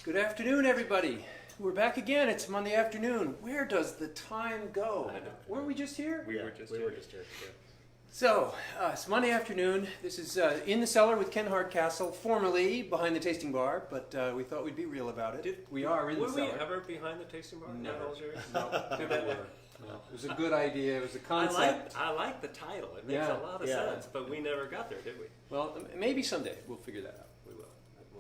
Good afternoon, everybody. We're back again. It's Monday afternoon. Where does the time go? Weren't we just here? We were just here. Yeah. So, it's Monday afternoon. This is in the cellar with Ken Hardcastle, formerly behind the tasting bar, but we thought we'd be real about it. We are in the cellar. Were we ever behind the tasting bar? No. Never were. No. It was a good idea. It was a concept. I like the title. It makes a lot of sense, but we never got there, did we? Well, maybe someday we'll figure that out. We will.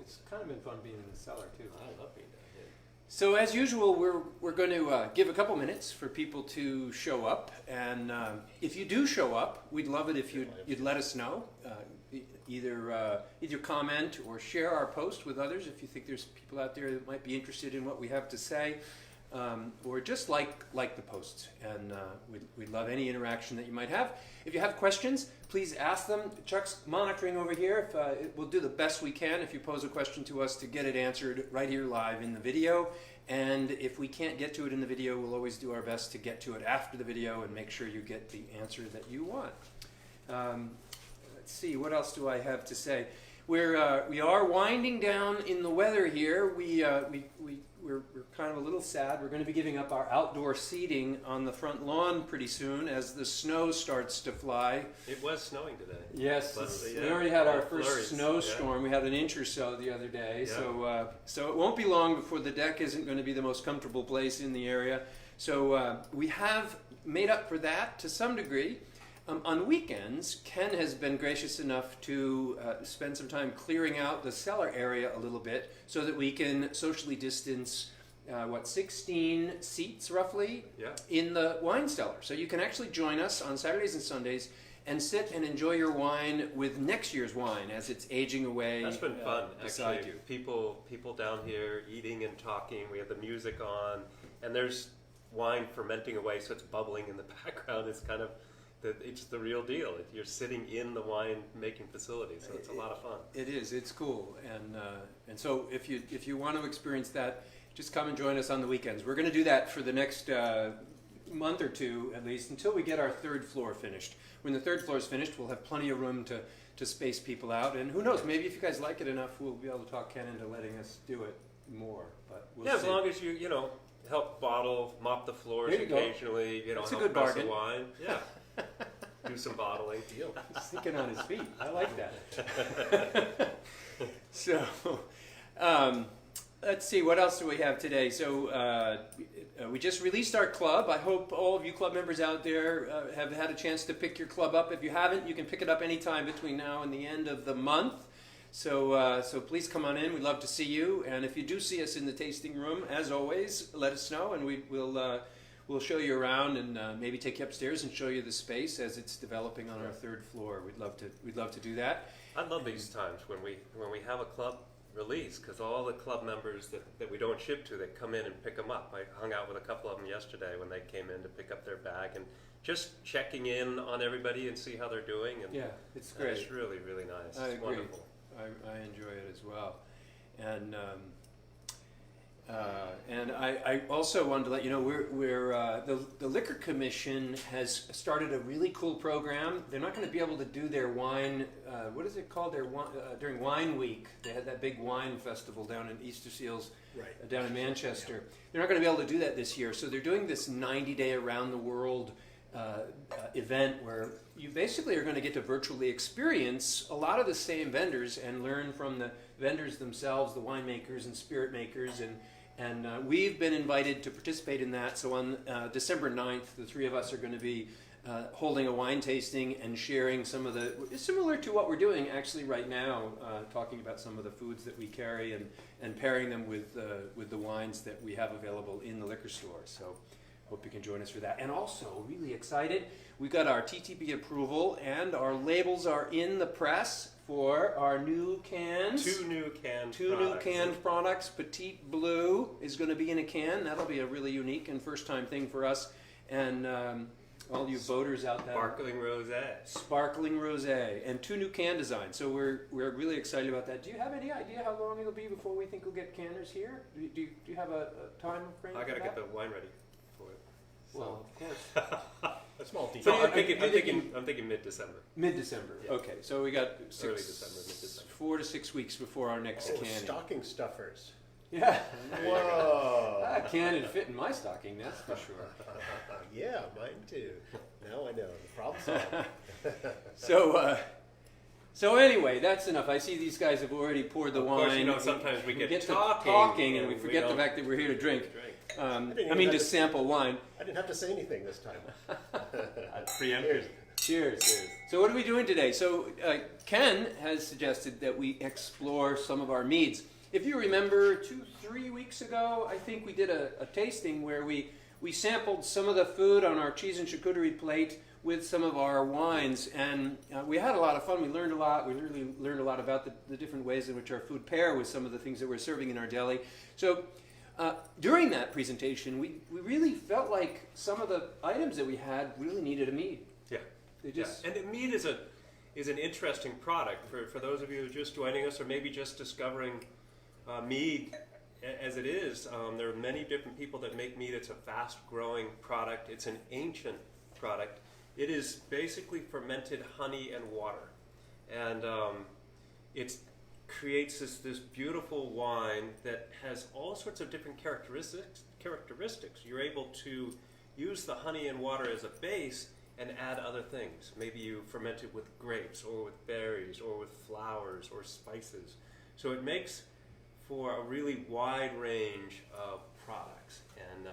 It's kind of been fun being in the cellar, too. I love being down here. So as usual, we're going to give a couple minutes for people to show up, and if you do show up, we'd love it if you'd let us know. Either comment or share our post with others if you think there's people out there that might be interested in what we have to say, or just like the posts, and we'd love any interaction that you might have. If you have questions, please ask them. Chuck's monitoring over here. We'll do the best we can if you pose a question to us to get it answered right here live in the video. And if we can't get to it in the video, we'll always do our best to get to it after the video and make sure you get the answer that you want. Let's see, what else do I have to say? We are winding down in the weather here. We're kind of a little sad. We're going to be giving up our outdoor seating on the front lawn pretty soon as the snow starts to fly. It was snowing today. Yes, we already had our first snowstorm. We had an inch or so the other day. Yeah. So it won't be long before the deck isn't going to be the most comfortable place in the area. So we have made up for that to some degree. On weekends, Ken has been gracious enough to spend some time clearing out the cellar area a little bit so that we can socially distance, 16 seats roughly in the wine cellar. So you can actually join us on Saturdays and Sundays and sit and enjoy your wine with next year's wine as it's aging away. That's been fun, beside actually. you. People down here eating and talking. We have the music on, and there's wine fermenting away, so it's bubbling in the background. It's kind of it's the real deal. You're sitting in the wine making facility, so it's a lot of fun. It is. It's cool, and so if you want to experience that, just come and join us on the weekends. We're going to do that for the next month or two at least, until we get our third floor finished. When the third floor is finished, we'll have plenty of room to space people out, and who knows? Maybe if you guys like it enough, we'll be able to talk Ken into letting us do it more. But we'll see. As long as you help bottle, mop the floors occasionally. That's help a good bargain. The wine. Yeah. Do some bottling. Deal. He's thinking on his feet. I like that. So, let's see. What else do we have today? So, we just released our club. I hope all of you club members out there have had a chance to pick your club up. If you haven't, you can pick it up anytime between now and the end of the month. So, so please come on in. We'd love to see you. And if you do see us in the tasting room, as always, let us know, and we'll show you around and maybe take you upstairs and show you the space as it's developing on our third floor. We'd love to do that. I love these times when we have a club release, because all the club members that we don't ship to, that come in and pick them up. I hung out with a couple of them yesterday when they came in to pick up their bag, and just checking in on everybody and see how they're doing. And yeah, it's great. It's really, really nice. I it's agree. Wonderful. I enjoy it as well. And I also wanted to let you know the Liquor Commission has started a really cool program. They're not going to be able to do their wine. What is it called? During Wine Week, they had that big wine festival down in Easter Seals, down in Manchester. Yeah. They're not going to be able to do that this year, so they're doing this 90-day around the world event where you basically are going to get to virtually experience a lot of the same vendors and learn from the vendors themselves, the winemakers and spirit makers, and we've been invited to participate in that. So on December 9th, the three of us are going to be holding a wine tasting and sharing some of similar to what we're doing actually right now, talking about some of the foods that we carry and pairing them with the wines that we have available in the liquor store. So hope you can join us for that. And also, really excited, we got our TTB approval and our labels are in the press for our new cans. Two new canned products. Petite Blue is going to be in a can. That'll be a really unique and first-time thing for us. And all you voters out there. Sparkling Rosé. And two new can designs. So we're really excited about that. Do you have any idea how long it'll be before we think we'll get canners here? Do you have a time frame? I got to get the wine ready for it. So. Well, of course. A small detail. So I'm thinking mid-December. Mid-December. Yeah. Okay, so we got early December, mid-December. 4 to 6 weeks before our next can. Stocking stuffers. Yeah. Whoa. That can and fit in my stocking, that's for sure. Yeah, mine too. Now I know. The problem solved. So anyway, that's enough. I see these guys have already poured the Of wine. course, sometimes we get to talking and we forget the fact that we're here to drink. To sample wine. I didn't have to say anything this time. Preempted. Cheers. So what are we doing today? So Ken has suggested that we explore some of our meads. If you remember 2-3 weeks ago, I think we did a tasting where we sampled some of the food on our cheese and charcuterie plate with some of our wines, and we had a lot of fun. We learned a lot. We really learned a lot about the different ways in which our food pair with some of the things that we're serving in our deli. So during that presentation, we really felt like some of the items that we had really needed a mead. Yeah. They just And mead is an interesting product for those of you who are just joining us or maybe just discovering mead as it is. There are many different people that make mead. It's a fast-growing product. It's an ancient product. It is basically fermented honey and water, and it creates this beautiful wine that has all sorts of different characteristics. You're able to use the honey and water as a base and add other things. Maybe you ferment it with grapes or with berries or with flowers or spices. So it makes for a really wide range of products. And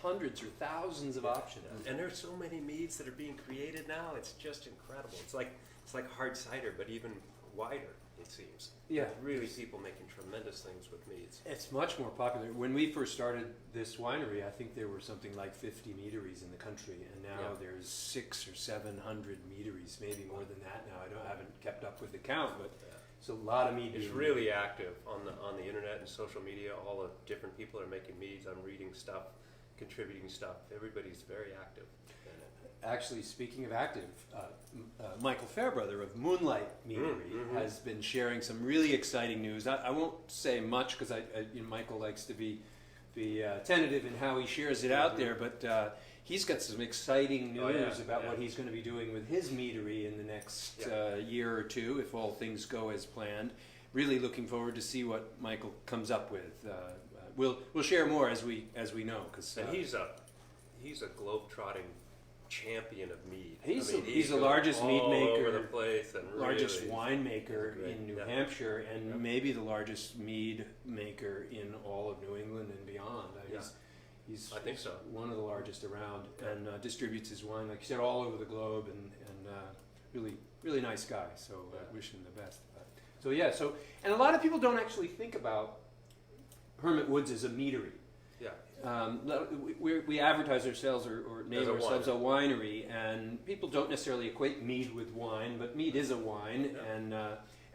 hundreds or thousands of options. and there's so many meads that are being created now. It's just incredible. It's like hard cider, but even wider, it seems. Yeah. There's really people making tremendous things with meads. It's much more popular. When we first started this winery, I think there were something like 50 meaderies in the country, and now there's 600 or 700 meaderies, maybe more than that now. I haven't kept up with the count, but it's a lot of mead. It's really active on the internet and social media. All the different people are making meads. I'm reading stuff, contributing stuff. Everybody's very active. Actually, speaking of active, Michael Fairbrother of Moonlight Meadery has been sharing some really exciting news. I won't say much because Michael likes to be tentative in how he shares it out there, but he's got some exciting news about what he's going to be doing with his meadery in the next year or two, if all things go as planned. Really looking forward to see what Michael comes up with. We'll share more as we know, because And he's a globe-trotting champion of mead. He's he the goes largest mead all maker, over the place, and largest really, winemaker great. in New Yeah. Hampshire, and maybe the largest mead maker in all of New England and beyond. He's I think so. one of the largest around, and distributes his wine, like you said, all over the globe, and really nice guy. So wish him the best. And a lot of people don't actually think about Hermit Woods as a meadery. Yeah. We advertise ourselves or name As a ourselves a winery, and people don't necessarily equate mead with wine, but mead is a wine,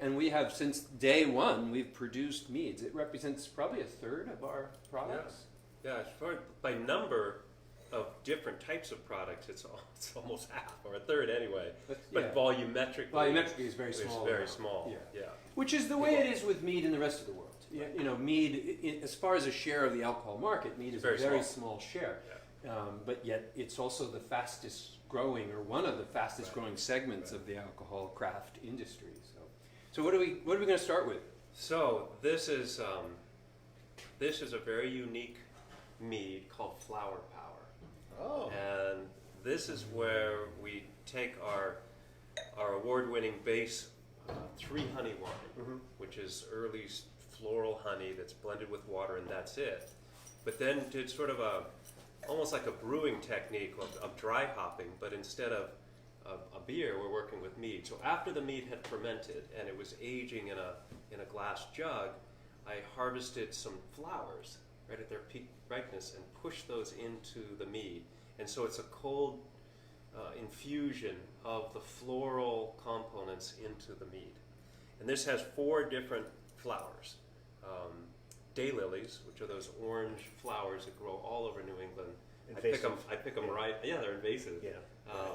and we have, since day one, we've produced meads. It represents probably a third of our products. Yeah, as far by number of different types of products, it's almost half, or a third anyway. But volumetrically is very small. It's very small. Yeah. Which is the way it is with mead in the rest of the world. Mead, as far as a share of the alcohol market, mead is a very small share. Yeah. But yet it's also the fastest growing, or one of the fastest growing segments of the alcohol craft industry. So what are we going to start with? So this is a very unique mead called Flower Power. Oh. And this is where we take our award-winning base 3 honey wine, which is early floral honey that's blended with water, and that's it. But then did sort of almost like a brewing technique of dry hopping, but instead of a beer, we're working with mead. So after the mead had fermented and it was aging in a glass jug, I harvested some flowers right at their peak ripeness and pushed those into the mead. And so it's a cold infusion of the floral components into the mead. And this has 4 different flowers. Daylilies, which are those orange flowers that grow all over New England. Invasive. I pick them right. Yeah, they're invasive. Yeah.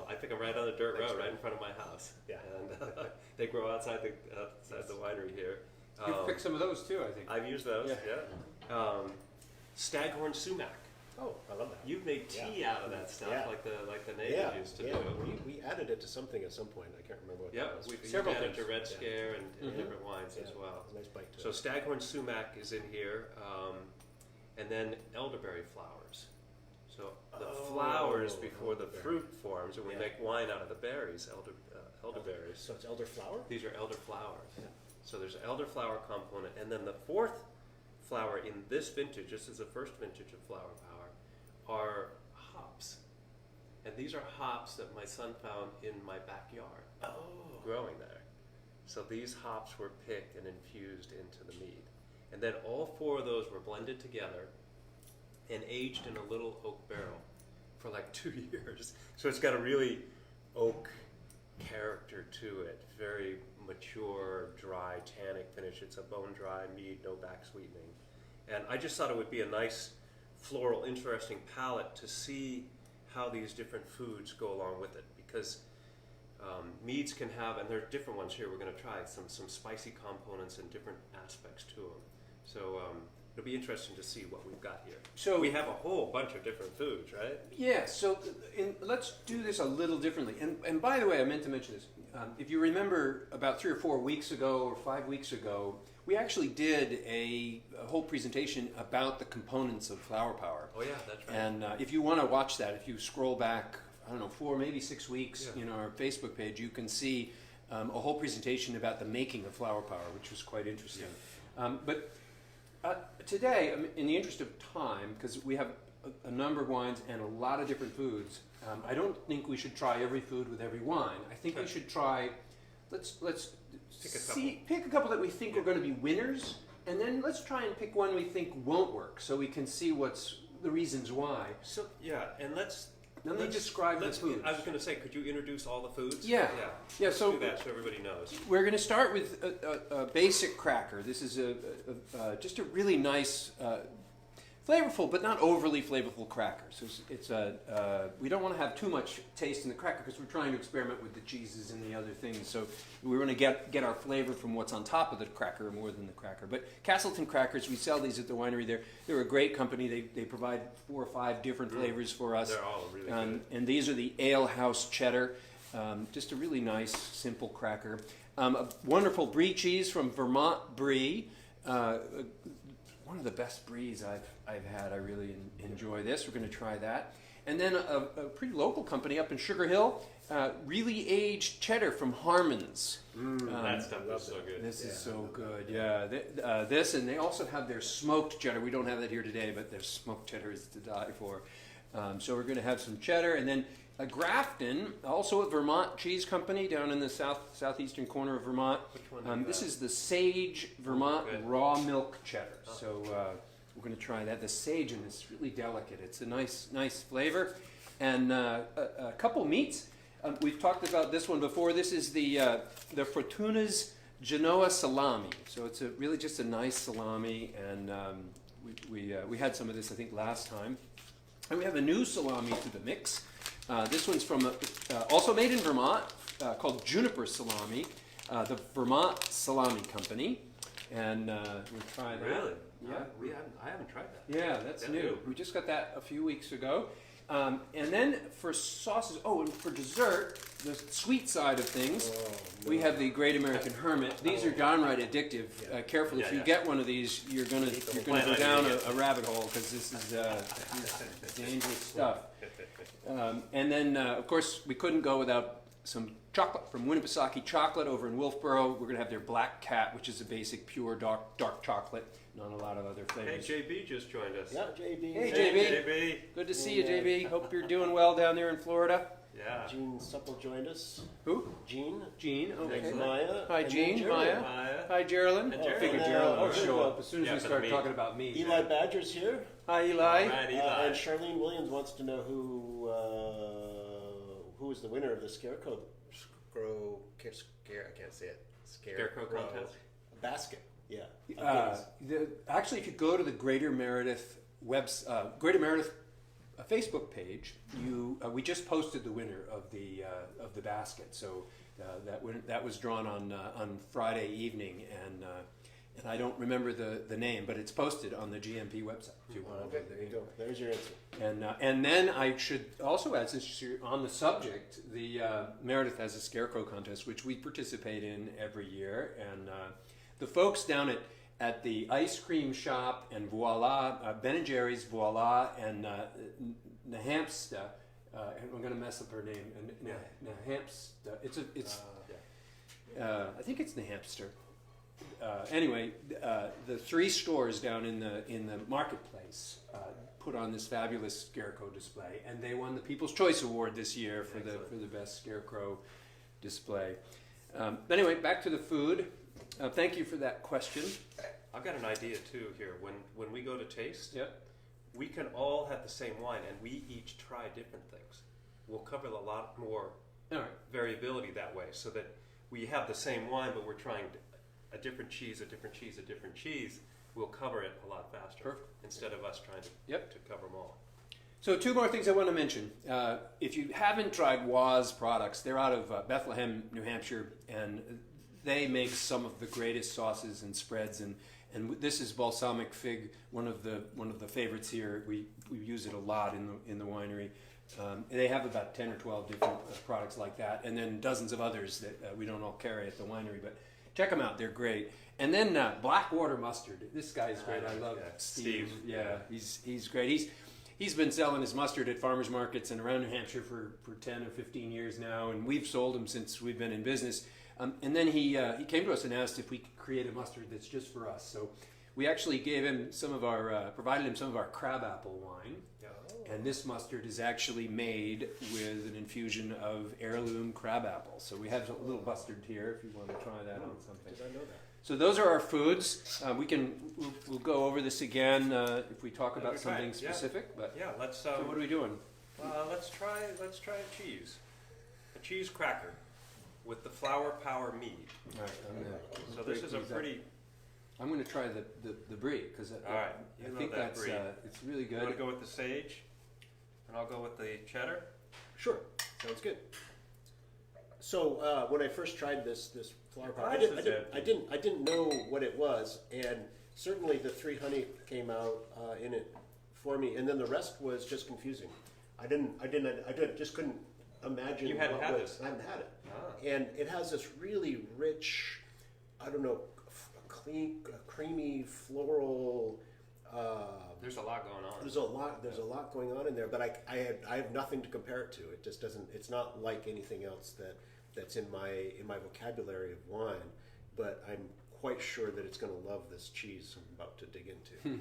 I pick them right on the dirt road, right in front of my house. Yeah. And they grow outside the winery here. You've picked some of those too, I think. I've used those. Yeah. Staghorn sumac Oh, I love that. You've made tea out of that stuff, Yeah. like the natives used to do. We added it to something at some point. I can't remember what that was. We've Several added to things. Red Scare and different wines as well. It's a nice bite to So it. Staghorn Sumac is in here, and then elderberry flowers. So the flowers before the elderberry. fruit forms, and we Yeah. make wine out of the berries, elderberries. So it's elderflower? These are elderflowers. Yeah. So there's an elderflower component, and then the fourth flower in this vintage, this is the first vintage of Flower Power, are hops. And these are hops that my son found in my backyard, growing there. So these hops were picked and infused into the mead. And then all four of those were blended together and aged in a little oak barrel for like 2 years. So it's got a really oak character to it, very mature, dry, tannic finish. It's a bone-dry mead, no back sweetening. And I just thought it would be a nice, floral, interesting palette to see how these different foods go along with it. Because meads can have, and there are different ones here we're going to try, some spicy components and different aspects to them. So it'll be interesting to see what we've got here. So We have a whole bunch of different foods, right? yeah, so let's do this a little differently. And by the way, I meant to mention this. If you remember about 3 or 4 weeks ago or 5 weeks ago, we actually did a whole presentation about the components of Flower Power. Oh yeah, that's right. And if you want to watch that, if you scroll back, I don't know, 4, maybe 6 weeks Yeah. in our Facebook page, you can see a whole presentation about the making of Flower Power, which was quite interesting. But today, in the interest of time, because we have a number of wines and a lot of different foods, I don't think we should try every food with every wine. I think we should try. Let's pick a couple that we think are going to be winners, and then let's try and pick one we think won't work, so we can see what's the reasons why. So yeah, and let's describe the foods. I was going to say, could you introduce all the foods? Yeah. Yeah. So do that so everybody knows. we're going to start with a basic cracker. This is just a really nice, flavorful, but not overly flavorful cracker. So we don't want to have too much taste in the cracker because we're trying to experiment with the cheeses and the other things. So we want to get our flavor from what's on top of the cracker more than the cracker. But Castleton crackers, we sell these at the winery. They're a great company. They provide 4 or 5 different flavors for us. They're all really good. And these are the Ale House Cheddar. Just a really nice, simple cracker. A wonderful Brie cheese from Vermont Brie. One of the best Bries I've had. I really enjoy this. We're going to try that. And then a pretty local company up in Sugar Hill, really aged cheddar from Harman's. That stuff is so good. This is so good. Yeah, this, and they also have their smoked cheddar. We don't have that here today, but their smoked cheddar is to die for. So we're going to have some cheddar, and then a Grafton, also a Vermont cheese company down in the southeastern corner of Vermont. Which one? This is the Sage Vermont Good. raw milk cheddar. So we're going to try that. The sage in this is really delicate. It's a nice flavor, and a couple meats. We've talked about this one before. This is the Fortuna's Genoa salami. So it's really just a nice salami, and we had some of this I think last time. And we have a new salami to the mix. This one's from also made in Vermont, called Juniper salami, the Vermont Salami Company, and we'll try that. Really? Yeah. I haven't tried that. Yeah, that's Yeah. new. We just got that a few weeks ago. And then for sauces, and for dessert, the sweet side of things, we have the Great American Hermit. These are downright addictive. Careful, if you get one of these, you're gonna go down a rabbit hole because this is dangerous stuff. And then, of course, we couldn't go without some chocolate from Winnipesaukee Chocolate over in Wolfboro. We're going to have their Black Cat, which is a basic, pure, dark chocolate. Not a lot of other Hey, flavors. JB just joined us. Yeah, JB. Hey, Hey, JB. Good to see you, JB. Hope you're doing well down there in Florida. Yeah. Gene Supple joined us. Who? Gene. Gene. Okay. And Maya. Hi, and Gene. then Maya. Gerald. Hi, Geraldine. And I Gerald. figured And, Geraldine would oh, show up as soon as yeah, we for the start meat. talking about meat. Eli Badger's here. Hi, Eli. All right, Eli. And Charlene Williams wants to know who is the winner of the Scarecrow. I can't say it. Scarecrow contest. Basket. Yeah. Actually, if you go to the Greater Meredith Greater Meredith Facebook page, we just posted the winner of the basket. So that was drawn on Friday evening, and I don't remember the name, but it's posted on the GMP website. If you want Okay, there you go. There's your answer. and then I should also add, since you're on the subject, the Meredith has a scarecrow contest, which we participate in every year, and the folks down at the ice cream shop and Voila, Ben and Jerry's, Voila, and Nahampsta. I'm going to mess up her name. Nahampsta. I think it's Nahampster. Anyway, the 3 stores down in the marketplace put on this fabulous scarecrow display, and they won the People's Choice Award this year for the best scarecrow display. Anyway, back to the food. Thank you for that question. I've got an idea too here. When we go to taste, Yep. we can all have the same wine, and we each try different things. We'll cover a lot more All right. variability that way, so that we have the same wine, but we're trying a different cheese, a different cheese, a different cheese. We'll cover it a lot faster. Perfect. Instead of us trying to cover them all. So 2 more things I want to mention. If you haven't tried Wozz products, they're out of Bethlehem, New Hampshire, and they make some of the greatest sauces and spreads. And this is balsamic fig, one of the favorites here. We use it a lot in the winery. They have about 10 or 12 different products like that, and then dozens of others that we don't all carry at the winery. But check them out; they're great. And then Blackwater mustard. This guy's great. I love Steve. Yeah, he's great. He's been selling his mustard at farmers markets and around New Hampshire for 10 or 15 years now, and we've sold him since we've been in business. And then he came to us and asked if we could create a mustard that's just for us. So we actually gave him provided him some of our Crabapple wine. And this mustard is actually made with an infusion of heirloom crabapple. So we have a little mustard here if you want to try that on something. Did I know that? So those are our foods. We'll go over this again if we talk about something specific. But Yeah, let's. so what are we doing? Let's try a cheese, a cheese cracker, with the Flower Power Mead. All right, So this is a pretty. I'm going to try the Brie because All right, I think that's Brie. it's really You good. want to go with the sage, and I'll go with the cheddar. Sure, sounds good. So when I first tried this flower power, I This is empty. didn't know what it was, and certainly the 3 honey came out in it for me, and then the rest was just confusing. I just couldn't imagine. You hadn't what had was- this? I hadn't had it, Ah. and it has this really rich, I don't know, creamy floral. There's a lot going on. There's a lot going on in there, but I have nothing to compare it to. It just doesn't. It's not like anything else that's in my vocabulary of wine. But I'm quite sure that it's going to love this cheese I'm about to dig into.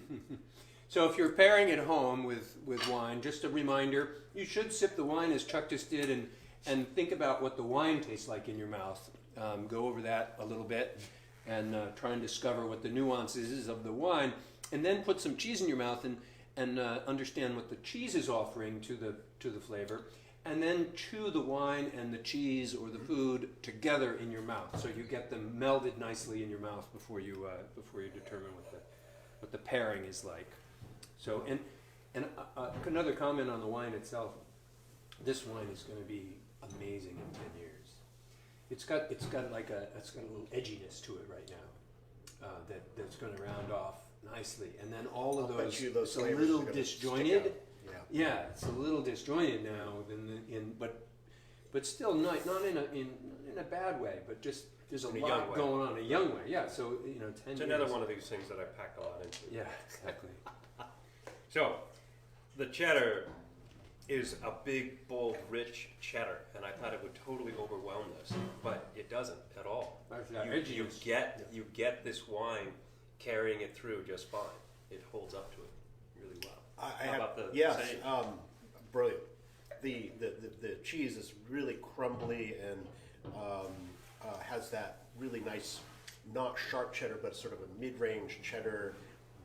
So if you're pairing at home with wine, just a reminder, you should sip the wine as Chuck just did and think about what the wine tastes like in your mouth. Go over that a little bit and try and discover what the nuances is of the wine. And then put some cheese in your mouth and understand what the cheese is offering to the flavor. And then chew the wine and the cheese or the food together in your mouth, so you get them melded nicely in your mouth before you determine what the pairing is like. So and another comment on the wine itself. This wine is going to be amazing in 10 years. It's got a little edginess to it right now that's going to round off nicely, and then all of I'll bet those, you those it's a flavors little are gonna disjointed. stick out. Yeah, it's a little disjointed now, but still not in a bad way, but just there's a In a lot young way. going on, a young way. Yeah, so 10 It's years. another one of these things that I pack a lot into. Yeah, exactly. So, the cheddar is a big, bold, rich cheddar, and I thought it would totally overwhelm this, but it doesn't at all. That's that You edginess. get this wine carrying it through just fine. It holds up to it really well. How about the sage? Brilliant. The cheese is really crumbly and has that really nice, not sharp cheddar, but sort of a mid-range cheddar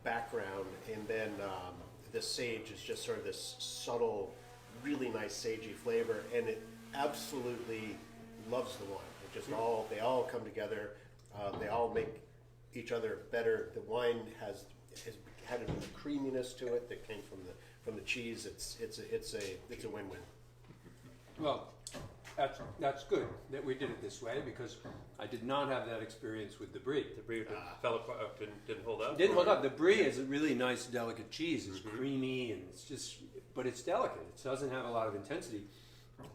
background, and then the sage is just sort of this subtle, really nice sagey flavor, and it absolutely loves the wine. It just they all come together. They all make each other better. The wine has had a creaminess to it that came from the cheese. It's a win-win. Well, That's good that we did it this way because I did not have that experience with the Brie. The Brie fell apart, didn't hold up? Didn't hold up. The Brie is a really nice, delicate cheese. It's creamy and it's just, but it's delicate. It doesn't have a lot of intensity,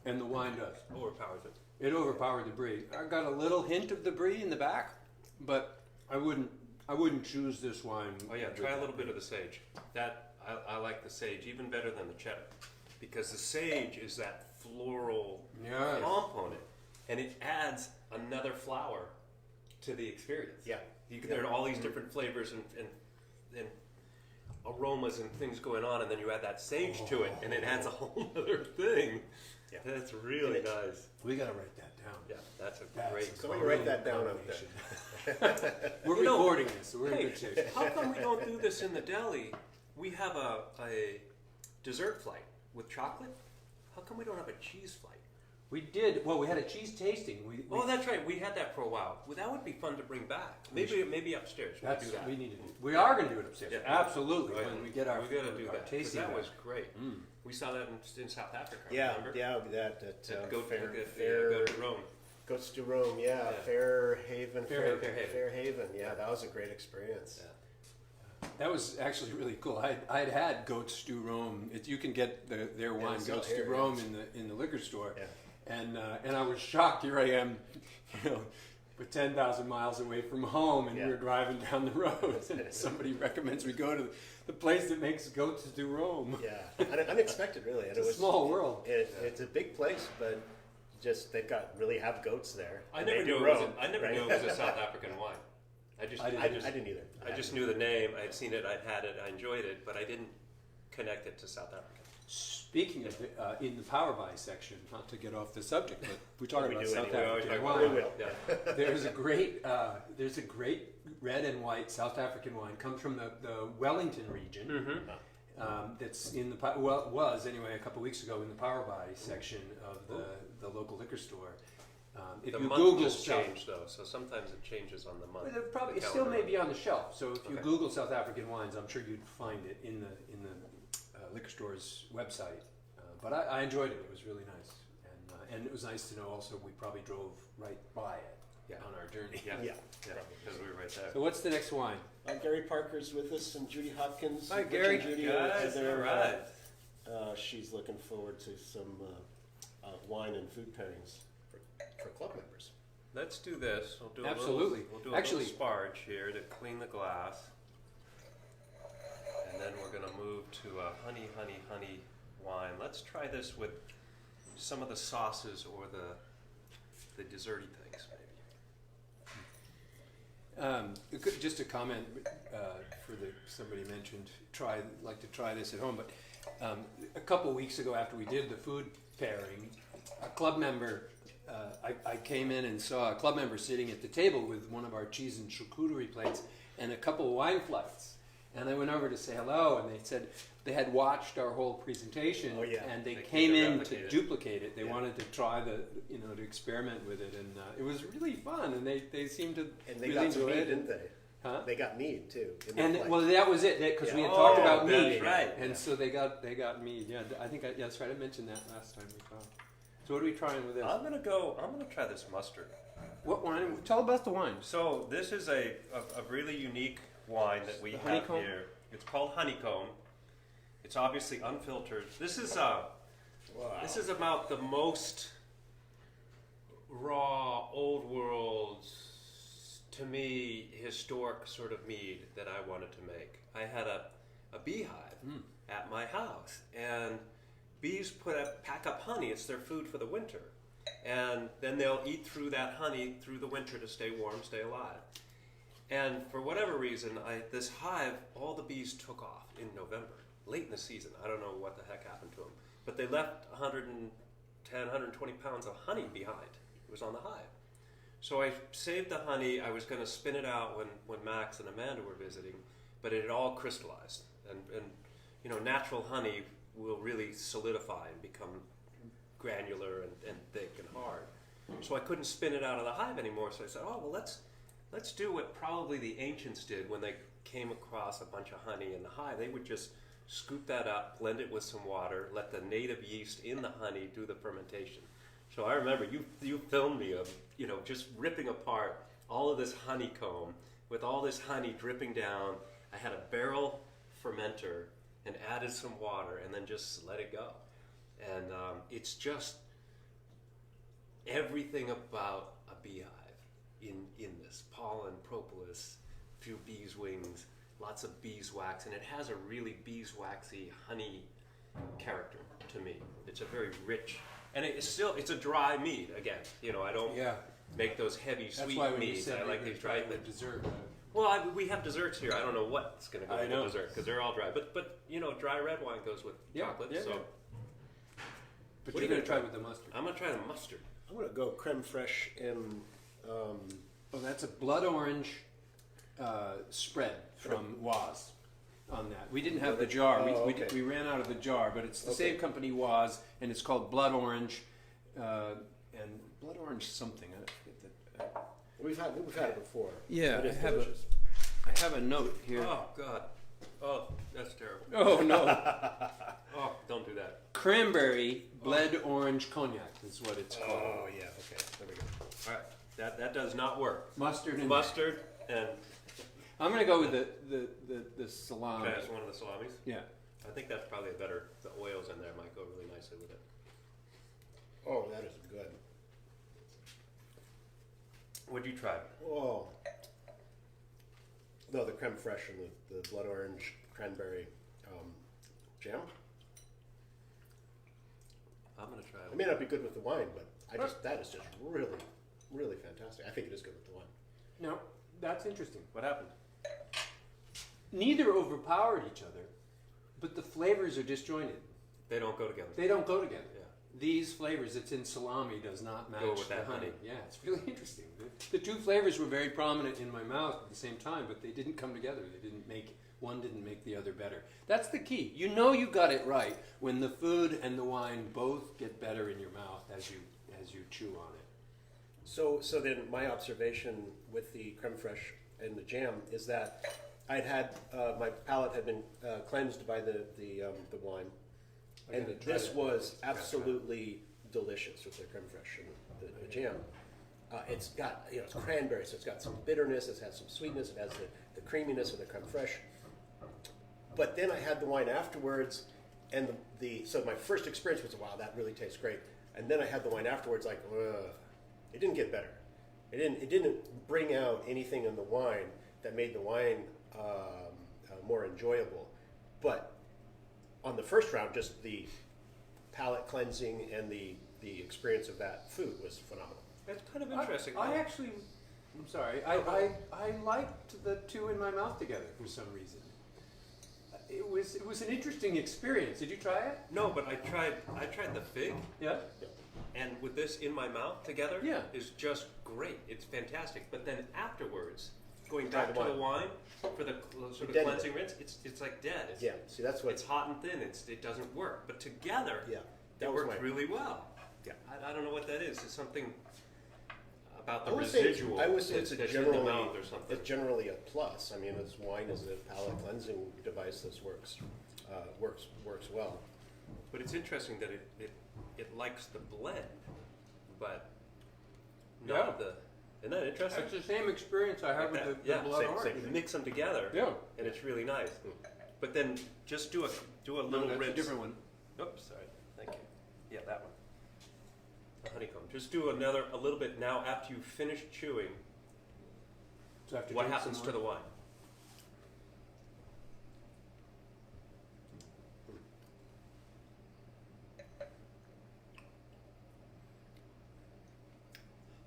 and the wine does. Overpowers it. It overpowered the Brie. I got a little hint of the Brie in the back, but I wouldn't choose this wine. Oh yeah, try a little bit of the sage. I like the sage even better than the cheddar, because the sage is that floral component, and it adds another flower to the experience. Yeah. There are all these different flavors and aromas and things going on, and then you add that sage to it, and it adds a whole other thing. Yeah. That's really nice. We gotta write that down. Yeah, that's a great. So you write that down out there. We're recording this, so we're in good shape. How come we don't do this in the deli? We have a dessert flight with chocolate. How come we don't have a cheese flight? We did. Well, we had a cheese tasting. Oh, that's right. We had that for a while. Well, that would be fun to bring back. Maybe upstairs. We could do that. We need to do. We are going to do it upstairs. Yeah. Absolutely. Right. When we get our, we got to do our that. 'Cause tasting. that was great. We saw that in South Africa. Yeah, remember? yeah, that at Goat Fair to Rome. Goats to Rome, yeah, Yeah. Fairhaven. Fairhaven. Yeah, that was a great experience. Yeah. That was actually really cool. I'd had Goat Stew Rome. You can get their wine it's Goat out Stew here, Rome in the liquor store. Yeah. And I was shocked. Here I am, with 10,000 miles away from home, and Yeah. we're driving down the road, and somebody recommends we go to the place that makes Goat Stew Rome. Yeah, unexpected, really. And It's a small world. It's a big place, but just they've got really have goats there. I and never they knew do it was. Rome, I never right? knew it was a South African wine. I didn't either. I just knew the name. I'd seen it. I'd had it. I enjoyed it, but I didn't connect it to South Africa. Speaking of in the Power Buy section, not to get off the subject, but we talk We about do South anyway. African We wine. We will. Yeah. There's a great red and white South African wine. Comes from the Wellington region. That's in the was anyway a couple weeks ago in the Power Buy section of the local liquor store. If The you month Google just South, changed though, so sometimes it changes on the month. well, the it still may calendar be on the shelf. So if you Okay. Google South African wines, I'm sure you'd find it in the liquor store's website. But I enjoyed it. It was really nice, and it was nice to know also we probably drove right by it on our journey. Yeah, Yeah. because we were right there. So what's the next wine? Gary Parker's with us and Judy Hopkins. Hi, Rich Gary. and Judy Guys, are there. all right. She's looking forward to some wine and food pairings for club members. Let's do this. We'll do Absolutely. We'll do a Actually- little sparge here to clean the glass, and then we're going to move to a honey wine. Let's try this with some of the sauces or the desserty things, maybe. Just a comment for somebody mentioned like to try this at home, but a couple weeks ago after we did the food pairing, a club member, I came in and saw a club member sitting at the table with one of our cheese and charcuterie plates and a couple of wine flights. And I went over to say hello, and they said they had watched our whole presentation, Oh, yeah. and they They came could in replicate to it. duplicate it. They Yeah. wanted to try to experiment with it, and it was really fun. And they seemed to And they really got some enjoy mead, it. didn't they? Huh? They got mead too. in their And flight. well, that was it because we had Yeah. talked Oh, about that's mead, right. and Yeah. so they got mead. Yeah, I think that's right. I mentioned that last time we talked. So what are we trying with this? I'm gonna try this mustard. What wine? Tell about the wine. So this is a really unique wine that we The have Honeycomb? here. It's called Honeycomb. It's obviously unfiltered. This is about the most raw, old world, to me, historic sort of mead that I wanted to make. I had a beehive at my house, and bees pack up honey. It's their food for the winter. And then they'll eat through that honey through the winter to stay warm, stay alive. And for whatever reason, this hive, all the bees took off in November, late in the season. I don't know what the heck happened to them. But they left 110, 120 pounds of honey behind. It was on the hive. So I saved the honey. I was going to spin it out when Max and Amanda were visiting, but it had all crystallized. And you know, natural honey will really solidify and become granular and thick and hard. So I couldn't spin it out of the hive anymore. So I said, oh, well, let's do what probably the ancients did when they came across a bunch of honey in the hive. They would just scoop that up, blend it with some water, let the native yeast in the honey do the fermentation. So I remember you filmed me of just ripping apart all of this honeycomb with all this honey dripping down. I had a barrel fermenter and added some water and then just let it go. And it's just everything about a beehive in this. Pollen, propolis, a few bees' wings, lots of beeswax, and it has a really beeswaxy honey character to me. It's a very rich, and it's a dry mead again. I don't make those heavy That's sweet why when you meads. said I like these dry with dessert. Well, we have desserts here. I don't know what's going to go I with know. the dessert because they're all dry. But dry red wine goes with chocolate. Yeah, so yeah. But What you're are you going to try with the mustard. I'm going to try the mustard. I'm gonna go creme fraiche and Oh, that's a blood orange spread from Wozz on that. We didn't have the jar. Oh, we okay. we ran out of the jar, but it's the Okay. same company Wozz, and it's called blood orange and blood orange something. I forget that. we've had it before. Yeah, It is I have delicious. I have a note here. Oh God. Oh, that's terrible. Oh no. Oh, don't do that. Cranberry blood orange cognac is what it's called. Oh yeah, okay, there we go. All right, that does not work. Mustard and Mustard and I'm gonna go with the salami. okay, that's one of the salamis. Yeah. I think that's probably a better. The oils in there might go really nicely with it. Oh, that is good. What'd you try? Oh, no, the creme fraiche and the blood orange cranberry jam. I'm gonna try. It may not be good with the wine, but that is just really, really fantastic. I think it is good with the wine. No, that's interesting. What happened? Neither overpowered each other, but the flavors are disjointed. They don't go together. They don't go together. Yeah. These flavors that's in salami does not match Go with the that honey. honey. Yeah, it's really interesting. The two flavors were very prominent in my mouth at the same time, but they didn't come together. One didn't make the other better. That's the key. You know you got it right when the food and the wine both get better in your mouth as you chew on it. So then my observation with the creme fraiche and the jam is that I'd had my palate had been cleansed by the wine, I and gotta try this it. was absolutely delicious with the creme fraiche and the jam. It's got it's cranberry, so it's got some bitterness. It has some sweetness. It has the creaminess of the creme fraiche. But then I had the wine afterwards, and so my first experience was, wow, that really tastes great. And then I had the wine afterwards, like, ugh. It didn't get better. It didn't bring out anything in the wine that made the wine more enjoyable. But on the first round, just the palate cleansing and the experience of that food was phenomenal. That's kind of interesting. I actually, I'm sorry, I liked the two in my mouth together for some reason. It was an interesting experience. Did you try it? No, but I tried the fig, Yeah. and with this in my mouth together, Yeah. is just great. It's fantastic. But then afterwards, going Try back the to the wine for the sort of Dead. cleansing rinse, it's like dead. It's, Yeah, see, that's what. it's hot and thin. It doesn't work. But together, Yeah, it that was works my. really well. Yeah. I don't know what that is. It's something about the I would say residual. I would say it's that's generally in the mouth or something. it's generally a plus. I mean, this wine is a palate cleansing device that works well. But it's interesting that it likes the blend, but not the. Isn't that interesting? That's the same experience I had Like with that. the blood same- orange. same. You mix them together, Yeah. and it's really nice. But then just do a No, little that's rinse. a different one. Oops, sorry. Thank you. Yeah, that one. The honeycomb. Just do a little bit now after you finish chewing. So I have to What drink happens some to the more? wine?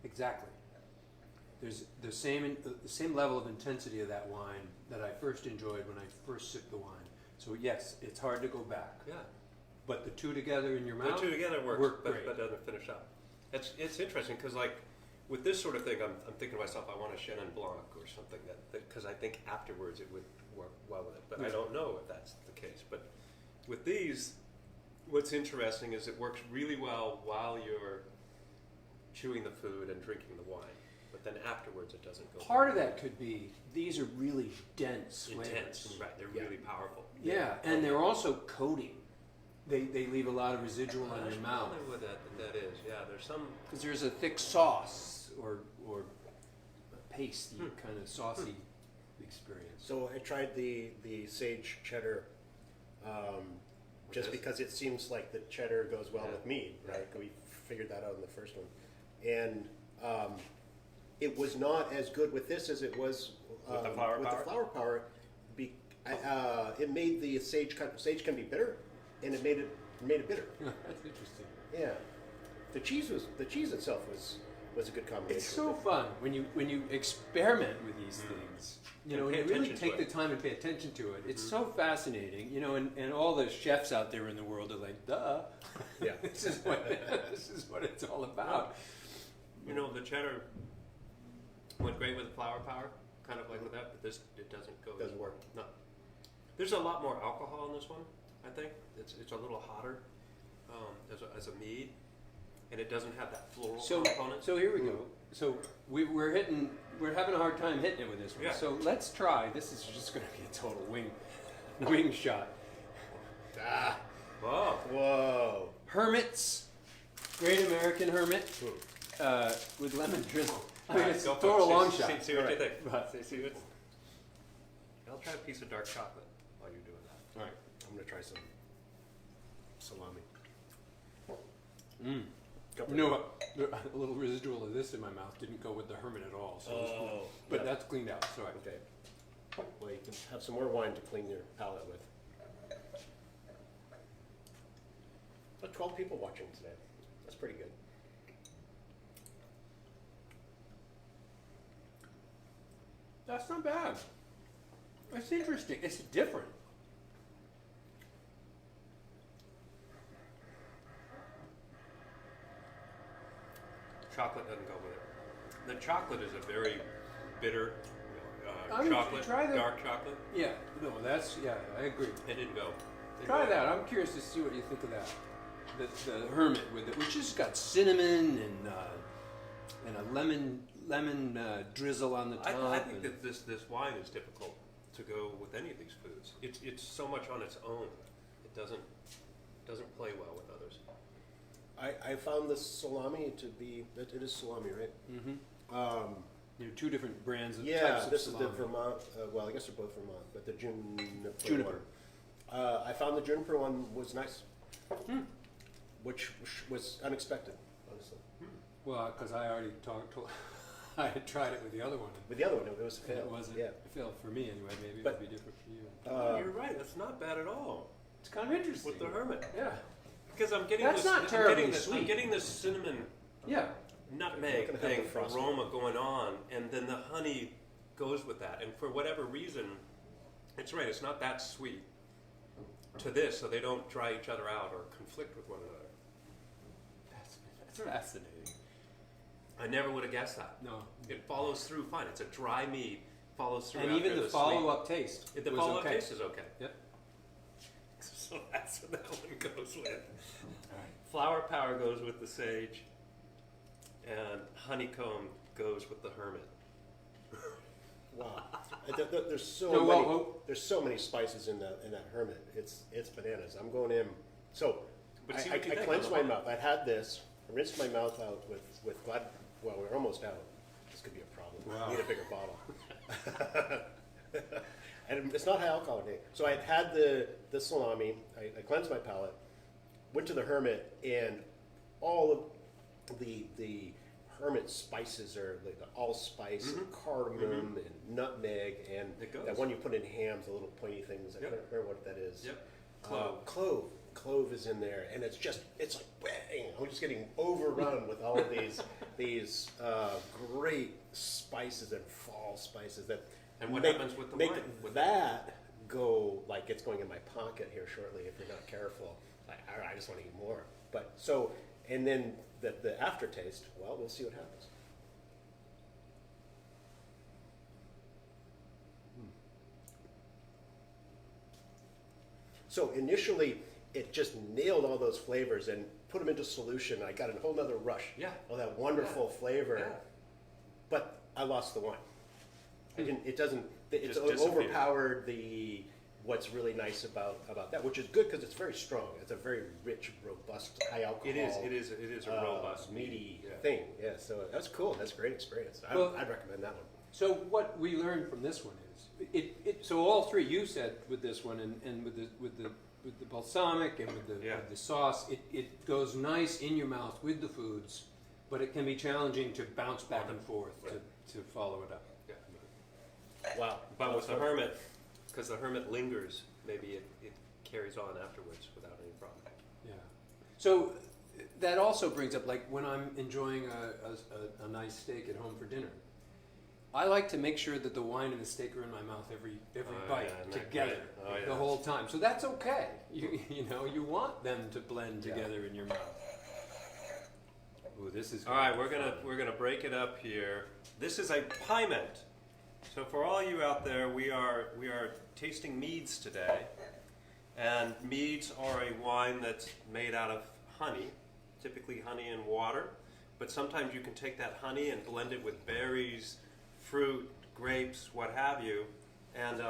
Exactly. There's the same level of intensity of that wine that I first enjoyed when I first sipped the wine. So yes, it's hard to go back. Yeah. But the two together in your The mouth two together works, work but great. doesn't finish up. It's interesting because like with this sort of thing, I'm thinking to myself, I want a Chenin Blanc or something because I think afterwards it would work well with it. But I Yeah. don't know if that's the case. But with these, what's interesting is it works really well while you're chewing the food and drinking the wine. But then afterwards it doesn't go. Part of that could be these are really dense flavors. intense, right? They're Yeah. really powerful. Yeah, and they're also coating. they leave a lot of residual on your mouth. I wonder what that is. Yeah, there's some. Because there's a thick sauce or a pasty, kind of saucy experience. So I tried the sage cheddar, just Yes. because it seems like the cheddar goes well Yeah. with mead, right? We figured that out in the first one, and it was not as good with this as it was With the flower power? The flower power, it made the sage can be bitter, and it made it bitter. That's interesting. Yeah, the cheese itself was a good combination. It's so fun when you experiment with these things. You know, And when pay you really attention to take the it. time and pay attention to it. It's so fascinating. You know, and all the chefs out there in the world are like, duh. Yeah. this is what it's all about. You know, the cheddar went great with the flower power, kind of like with that, but this it doesn't go. Doesn't work. No. There's a lot more alcohol in this one. I think it's a little hotter as a mead, and it doesn't have that floral component. So here we go. So we're having a hard time hitting it with this one. Yeah. So let's try. This is just going to be a total wing shot. Ah, Whoa! whoa. Hermit's Great American Hermit with lemon drizzle. I mean, Alright, it's a go for total it. long See shot. what you Alright. think. But- See what's. I'll try a piece of dark chocolate while you're doing that. All right. I'm gonna try some salami. You know what? A little residual of this in my mouth didn't go with the Hermit at all. So but yeah. that's cleaned out. So Okay. Well, you can have some more wine to clean your palate with. About 12 people watching today. That's pretty good. that's not bad. That's interesting. It's different. Chocolate doesn't go with it. The chocolate is a very bitter I mean, chocolate, try the- dark chocolate. Yeah. No, I agree. It didn't go. Try that. I'm curious to see what you think of that. The Hermit with it, which has got cinnamon and a lemon drizzle on the top. I think and- that this wine is difficult to go with any of these foods. It's so much on its own. It doesn't play well with others. I found the salami to be, it is salami, right? Mm-hmm. There are two different brands of Yeah, types of this is salami. the Vermont, well, I guess they're both Vermont, but the Juniper. one. I found the Juniper one was nice, which was unexpected, honestly. Well, because I already I had tried it with the other one. With the other one, it was a And fail. it wasn't. Yeah. It failed for me anyway. Maybe But- it would be different for you. You're right. That's not bad at all It's kind of interesting. with the Hermit. Yeah. Because I'm getting That's this. not terribly I'm sweet. getting this cinnamon Yeah. nutmeg Not gonna have thing the frosting. aroma going on, and then the honey goes with that. And for whatever reason, it's right. It's not that sweet to this, so they don't dry each other out or conflict with one another. That's fascinating. I never would have guessed that. No. It follows through fine. It's a dry meat, follows through. And after even the sweet. follow-up taste. The was follow-up okay. taste is okay. Yep. So that's what that one goes with. All right. Flower power goes with the sage, and honeycomb goes with the hermit. Wow. There's so No, many. whoa. There's so many spices in that Hermit. It's bananas. I'm going in. So But see I what you think cleansed on my the mouth. I had this. I rinsed my mouth out with Glad. Well, we're almost out. This could be a problem. Wow. I need a bigger bottle. And it's not high alcohol today. So I had the salami. I cleansed my palate. Went to the Hermit, and all of the Hermit spices are like the allspice and cardamom and nutmeg and It goes. that one you put in hams, the little pointy things. I Yep. can't remember what that is. Yep. Clove is in there, and it's like bang! I'm just getting overrun with all of these great spices and fall spices that. And what make, happens with the make wine? With that go like it's going in my pocket here shortly if you're not careful. I just want to eat more. But so, and then the aftertaste. Well, we'll see what happens. So initially, it just nailed all those flavors and put them into solution. I got a whole nother rush. Yeah. All that wonderful flavor. Yeah. But I lost the wine. I didn't. It doesn't. It's Just dissipated. overpowered the what's really nice about that, which is good because it's very strong. It's a very rich, robust, high alcohol. It is a robust meaty yeah. thing. Yeah, so that's cool. That's a great experience. Well, I'd recommend that one. So what we learned from this one is, so all three you said with this one and with the balsamic and with the sauce, it goes nice in your mouth with the foods, but it can be challenging to bounce back and forth to follow it up. Yeah. Wow. But with the Hermit, because the Hermit lingers, maybe it carries on afterwards without any problem. Yeah. So that also brings up, like when I'm enjoying a nice steak at home for dinner, I like to make sure that the wine and the steak are in my mouth every bite together the whole time. So that's okay. You know, you want them to blend together in your mouth. Ooh, this is all right. We're gonna break it up here. This is a piment. So for all you out there, we are tasting Meads today, and Meads are a wine that's made out of honey, typically honey and water, but sometimes you can take that honey and blend it with berries, fruit, grapes, what have you, and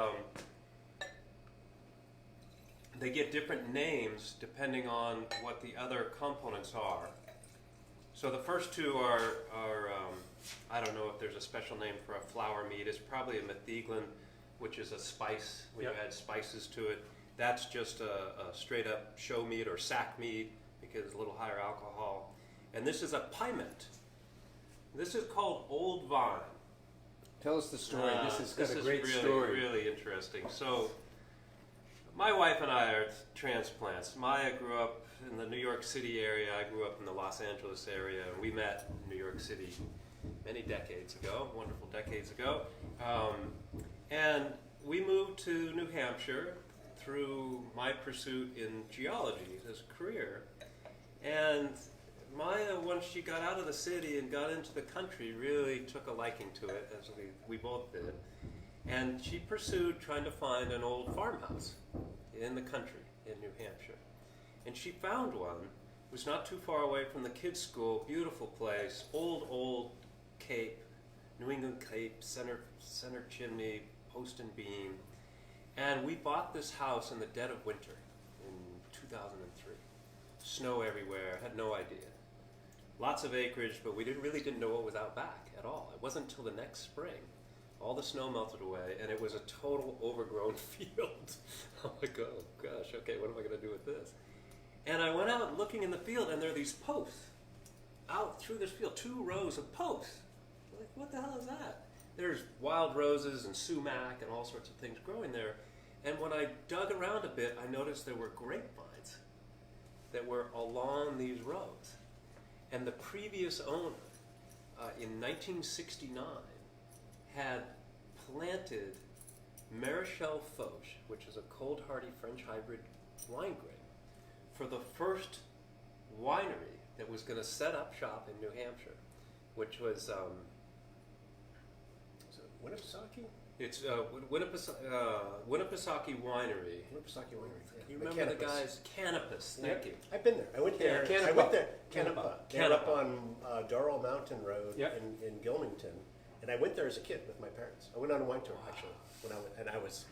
they get different names depending on what the other components are. So the first two are I don't know if there's a special name for a flower mead. It's probably a metheglin, which is a spice when you add spices to it. That's just a straight up show mead or sack mead because it's a little higher alcohol. And this is a piment. This is called Old Vine. Tell us the story. This is a great really, story. Really interesting. So, my wife and I are transplants. Maya grew up in the New York City area. I grew up in the Los Angeles area. We met in New York City many decades ago, wonderful decades ago. And we moved to New Hampshire through my pursuit in geology as a career. And Maya, once she got out of the city and got into the country, really took a liking to it, as we both did. And she pursued trying to find an old farmhouse in the country in New Hampshire. And she found one. It was not too far away from the kids' school, beautiful place, old cape, New England cape, center chimney, post and beam. And we bought this house in the dead of winter in 2003. Snow everywhere, had no idea. Lots of acreage, but we really didn't know what was out back at all. It wasn't until the next spring. All the snow melted away, and it was a total overgrown field. I'm like, oh gosh, okay, what am I going to do with this? And I went out looking in the field, and there are these posts out through this field, 2 rows of posts. Like, what the hell is that? There's wild roses and sumac and all sorts of things growing there. And when I dug around a bit, I noticed there were grapevines that were along these rows. And the previous owner, in 1969, had planted Marichal Fauche, which is a cold hardy French hybrid wine grape, for the first winery that was going to set up shop in New Hampshire, which was Winnipesaukee? it's Winnipesaukee Winery. Winnipesaukee Winery. You remember the guy's Canopus? Thank you. I've been there. I went there. Canapa. I went there. Canapa. They're up on Darrell Mountain Road Yep. in Gilmington, and I went there as a kid with my parents. I went on a wine tour actually when I was.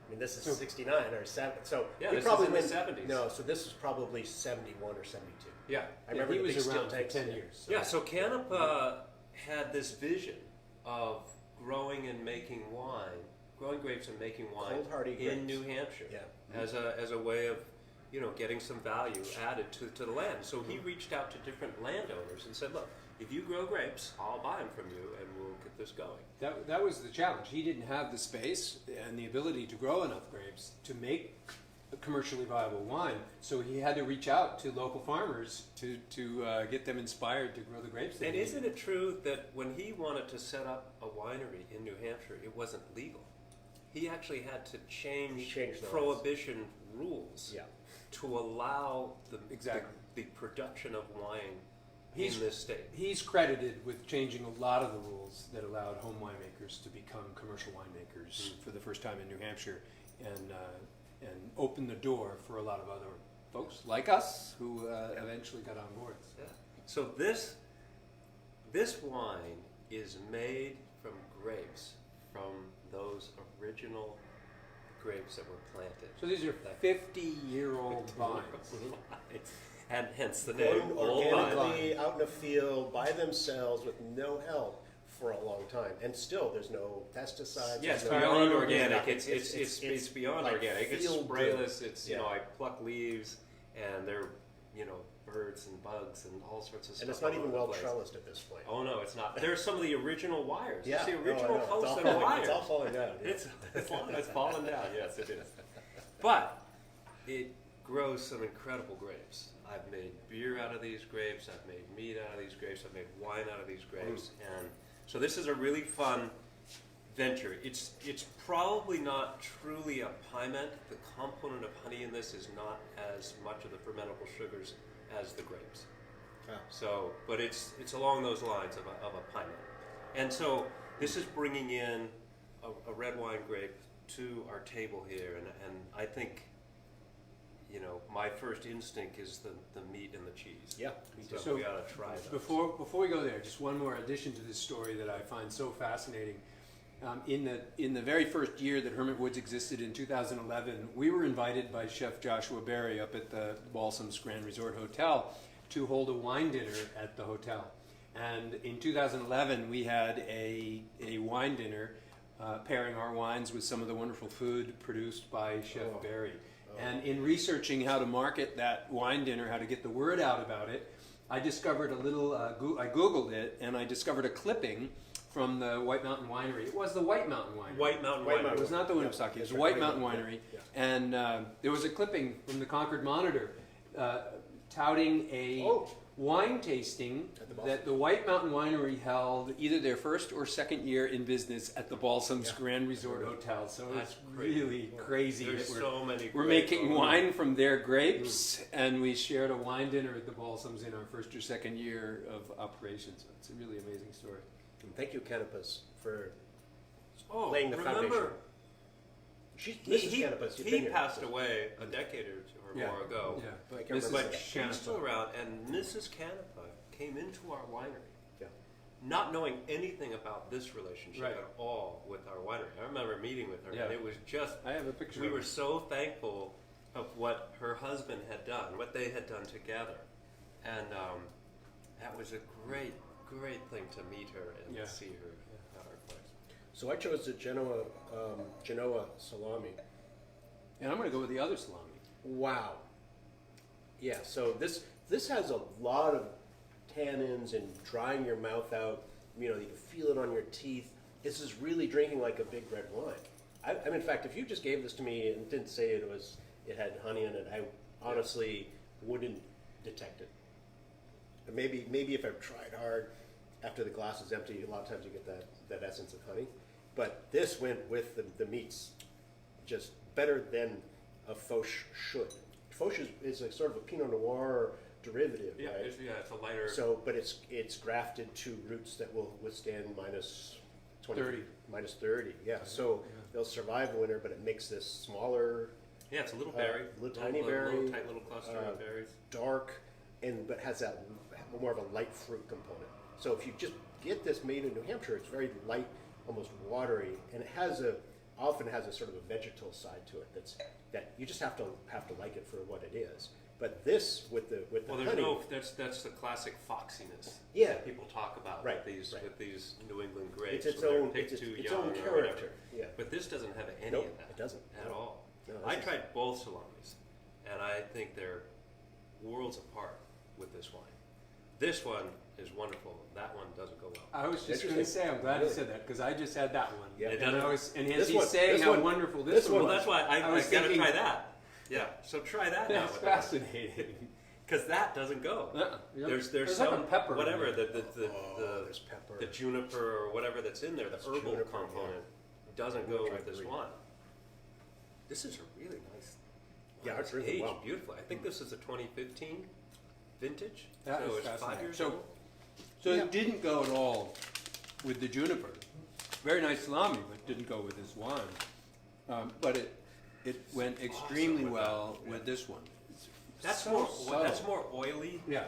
I mean, this is '69 or '7. So Yeah, we this probably is in the went, 70s. No, so this is probably '71 or '72. Yeah. I remember he the was big steel around for tanks. 10 years. Yeah, so Canapa had this vision of growing and making wine, growing grapes and making wine Cold hardy in grapes. New Hampshire Yeah. as a way of, getting some value added to the land. So he reached out to different landowners and said, look, if you grow grapes, I'll buy them from you and we'll get this going. That was the challenge. He didn't have the space and the ability to grow enough grapes to make a commercially viable wine, so he had to reach out to local farmers to get them inspired to grow the grapes. And isn't it true that when he wanted to set up a winery in New Hampshire, it wasn't legal? He actually had to change changed the prohibition rules Yeah. to allow Exactly. the production of wine He's- in this state. He's credited with changing a lot of the rules that allowed home winemakers to become commercial winemakers for the first time in New Hampshire, and opened the door for a lot of other folks like us who eventually got on board. Yeah. So this wine is made from grapes from those original grapes that were planted. So these are 50-year-old vines. And hence the name. Grown Old vine. organically out in a field by themselves with no help for a long time, and still there's no pesticides. Yeah, it's there's no- beyond organic. It's- It's beyond like organic. It's field sprayless. dirt. It's Yeah. I pluck leaves, and they're birds and bugs and all sorts of stuff. And it's not all even over the well place. trellised at this point. Oh no, it's not. There's some of the original wires. Yeah, It's the no, I original know. posts and falling, wires. It's all falling down. Yeah. It's fallen down. Yes, it is. But it grows some incredible grapes. I've made beer out of these grapes. I've made mead out of these grapes. I've made wine out of these grapes. And so this is a really fun venture. It's probably not truly a piment. The component of honey in this is not as much of the fermentable sugars as the grapes. Ah. So, but it's along those lines of a piment. And so this is bringing in a red wine grape to our table here, and I think, my first instinct is the meat and the cheese. Yeah, me too. So we ought to try those. Before we go there, just one more addition to this story that I find so fascinating. In the very first year that Hermit Woods existed in 2011, we were invited by Chef Joshua Berry up at the Balsam's Grand Resort Hotel to hold a wine dinner at the hotel. And in 2011, we had a wine dinner pairing our wines with some of the wonderful food produced by Chef Berry. And in researching how to market that wine dinner, how to get the word out about it, I discovered I Googled it, and I discovered a clipping from the White Mountain Winery. It was the White Mountain Winery. White Mountain White Winery. Mountain. It was not the Winnipesaukee. It was That's the right. White Mountain Winery. Yeah. And there was a clipping from the Concord Monitor touting a wine tasting At the Balsam. that the White Mountain Winery held either their first or second year in business at the Balsam's Yeah. Grand Resort Hotel. So That's it's crazy. really crazy There's that so many we're great making photos. wine from their grapes, and we shared a wine dinner at the Balsams in our first or second year of operations. So it's a really amazing story. And thank you, Canopus, for Oh, laying the foundation. remember, Mrs. Canopus, you've been he here. passed away a decade or two or more ago. Yeah. I can't Mrs. remember But that. she's still around, and Mrs. Canepa came into our winery, Yeah. not knowing anything about this relationship Right. at all with our winery. I remember meeting with her, Yeah. and it was just, I have a picture we of were it. so thankful of what her husband had done, what they had done together. And that was a great, great thing to meet her and Yeah. see her at our place. So I chose the Genoa Salami. And I'm going to go with the other salami. Wow. Yeah, so this has a lot of tannins and drying your mouth out. You can feel it on your teeth. This is really drinking like a big red wine. I mean, in fact, if you just gave this to me and didn't say it had honey in it, I honestly wouldn't detect it. And maybe if I've tried hard, after the glass is empty, a lot of times you get that essence of honey. But this went with the meats just better than a Fraiche should. Fraiche is a sort of a Pinot Noir derivative, Yeah, right? it's a lighter. So, but it's grafted to roots that will withstand minus 20, 30. minus 30. Yeah, so they'll survive winter, but it makes this smaller, Yeah, it's a little berry, tiny berry, little tight little cluster of berries. dark, but has that more of a light fruit component. So if you just get this made in New Hampshire, it's very light, almost watery, and it often has a sort of a vegetal side to it. That you just have to like it for what it is. But this with the Well, honey, that's the classic foxiness. Yeah. that people talk about Right, with these New England grapes. it's its when they're own picked it's too its young own or character. whatever. Yeah. But this doesn't have any Nope, of that. it doesn't. at No. all. No, I this is- tried both salamis, and I think they're worlds apart with this wine. This one is wonderful. That one doesn't go well. I was just going to Interesting. say, I'm glad you Really? said that because I just had that one. Yeah. It And, doesn't- and This as one- he's saying this how one- wonderful this this one- one Well, was. that's why I was got to thinking- try that. Yeah, so try that now. That's fascinating. Because that doesn't go. Yep. There's There's some like a pepper in whatever there. there's pepper. the juniper or whatever that's in there, the herbal juniper, component doesn't I'm go gonna try with this Brie. wine. This is a really nice. Yeah, it's really aged well. beautifully. I think this is a 2015 vintage. That so is it's 5 fascinating. years So- old. So it didn't go at all with the juniper. Very nice salami, but didn't go with this wine. But it went extremely with well that. with this one. It's That's so more subtle. that's more oily Yeah,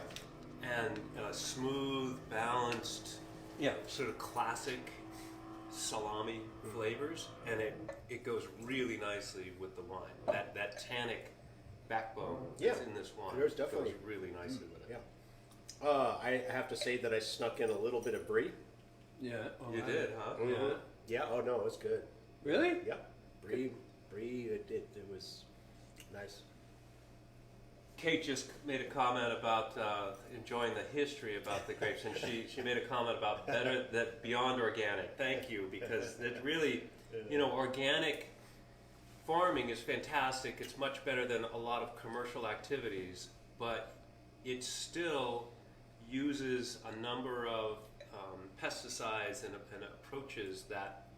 and smooth, balanced, yeah. sort of classic salami flavors, and it goes really nicely with the wine. That tannic backbone that's in this wine There's definitely goes really nicely with it. Yeah. I have to say that I snuck in a little bit of Brie. Yeah. Oh, You did, huh? Mm-hmm. Yeah. Oh no, it was good. Really? Yeah. Brie. It was nice. Kate just made a comment about enjoying the history about the grapes, and she made a comment about that beyond organic. Thank you, because it really, organic farming is fantastic. It's much better than a lot of commercial activities, but it still uses a number of pesticides and approaches that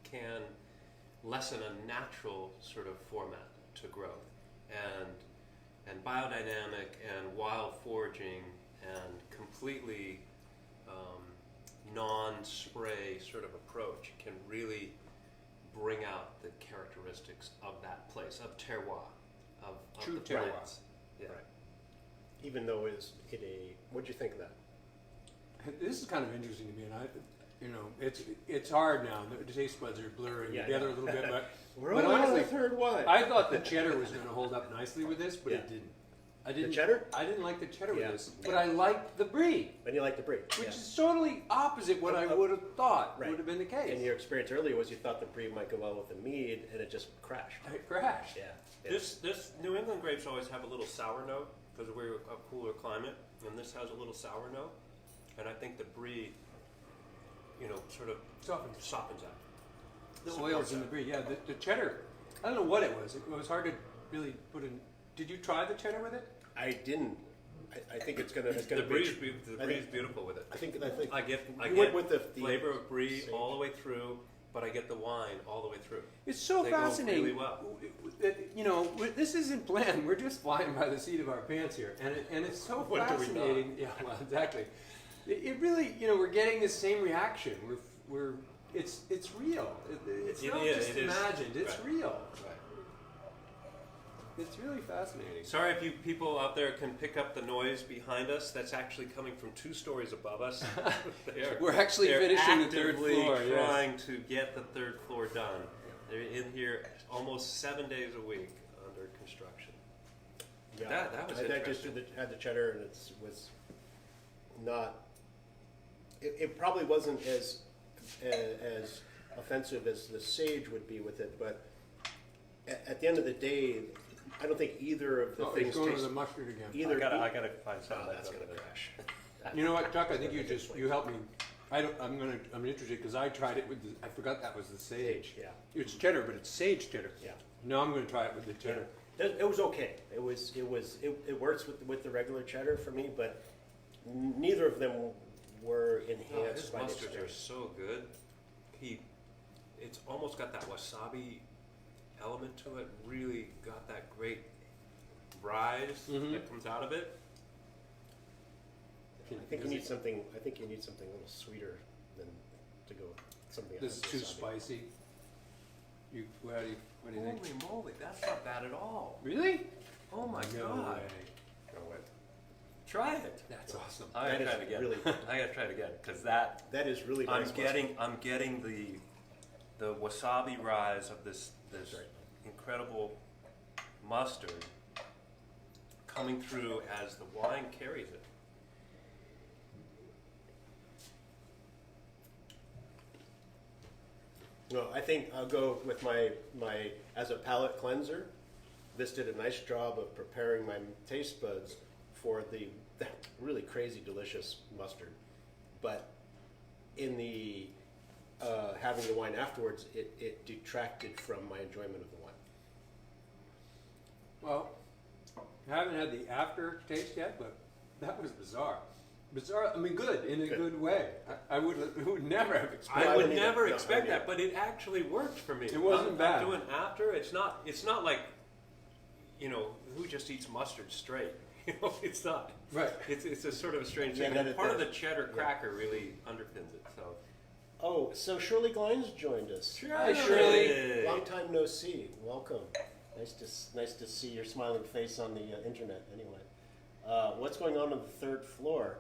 can lessen a natural sort of format to growth, and biodynamic and wild foraging and completely non-spray sort of approach can really bring out the characteristics of that place, of terroir, of True the terroir. plants. Yeah. Right. Even though what'd you think of that? This is kind of interesting to me, and it's hard now. The taste buds are blurring together a little bit, but We're but only on honestly, the third one. I thought the cheddar was going to hold up nicely with this, but it Yeah. didn't. I didn't. cheddar? I didn't like the cheddar Yeah. with this, but I liked the brie, And you like the Brie, which is totally opposite what I would have thought Right. would have been the case. And your experience earlier was you thought the Brie might go well with the mead, and it just crashed. I crashed. Yeah. This New England grapes always have a little sour note because we're a cooler climate, and this has a little sour note, and I think the Brie, sort of softens that. The oils in the brie, yeah. The cheddar, I don't know what it was. It was hard to really put in. Did you try the cheddar with it? I didn't. I think it's gonna. The Brie's beautiful with it. I think. I get You went with the flavor of Brie sage. all the way through, but I get the wine all the way through. It's so They go fascinating. really well. This isn't planned. We're just flying by the seat of our pants here, and it's so What do we fascinating. Yeah, well, exactly. It really, we're getting the same reaction. It's real. It's not just it is. imagined. It's Right. real. Right. It's really fascinating. Sorry if you people out there can pick up the noise behind us. That's actually coming from 2 stories above us. We're actually they're finishing the third actively floor. Yes. trying to get the 3rd floor done. They're in here almost 7 days a week under construction. Yeah. That was I just had the cheddar, and it was not. It probably wasn't as offensive as the sage would be with it, but at the end of the day, I don't think either of the Oh, things he's going taste. to the mustard again. Either. I gotta find something. Oh, that's gonna crash. You know what, Chuck? I think you helped me. I'm interested because I tried it with I forgot that was the sage. Yeah. It's cheddar, but it's sage cheddar. Yeah. Now I'm going to try it with the cheddar. It was okay. It works with the regular cheddar for me, but neither of them were enhanced His by the mustards are experience. so good. It's almost got that wasabi element to it. Really got that great rise that comes out of it. I think you need something. I think you need something a little sweeter than to go with something. This is else. too spicy. What do you think? Holy moly, that's not bad at all. Really? Oh my No god. way. No way. Try it. That's awesome. I gotta That try it is again. really- I gotta try it again because that That is really I'm nice. getting the wasabi rise of this Right. incredible mustard coming through as the wine carries it. No, I think I'll go with my as a palate cleanser. This did a nice job of preparing my taste buds for that really crazy delicious mustard. But in the having the wine afterwards, it detracted from my enjoyment of the wine. Well, I haven't had the aftertaste yet, but that was bizarre. Bizarre. I mean, good in a good way. I would never have expected. I would wouldn't never either. No, expect I that, but it actually worked for me. It wasn't I'm bad. doing after. It's not like, who just eats mustard straight. It's not. Right. It's a sort of a strange Yeah, thing. that And part of is- the cheddar cracker really underpins it. So. Oh, so Shirley Glines joined us. Hi, Shirley. Hey. Long time no see. Welcome. Nice to see your smiling face on the internet. Anyway, what's going on the 3rd floor?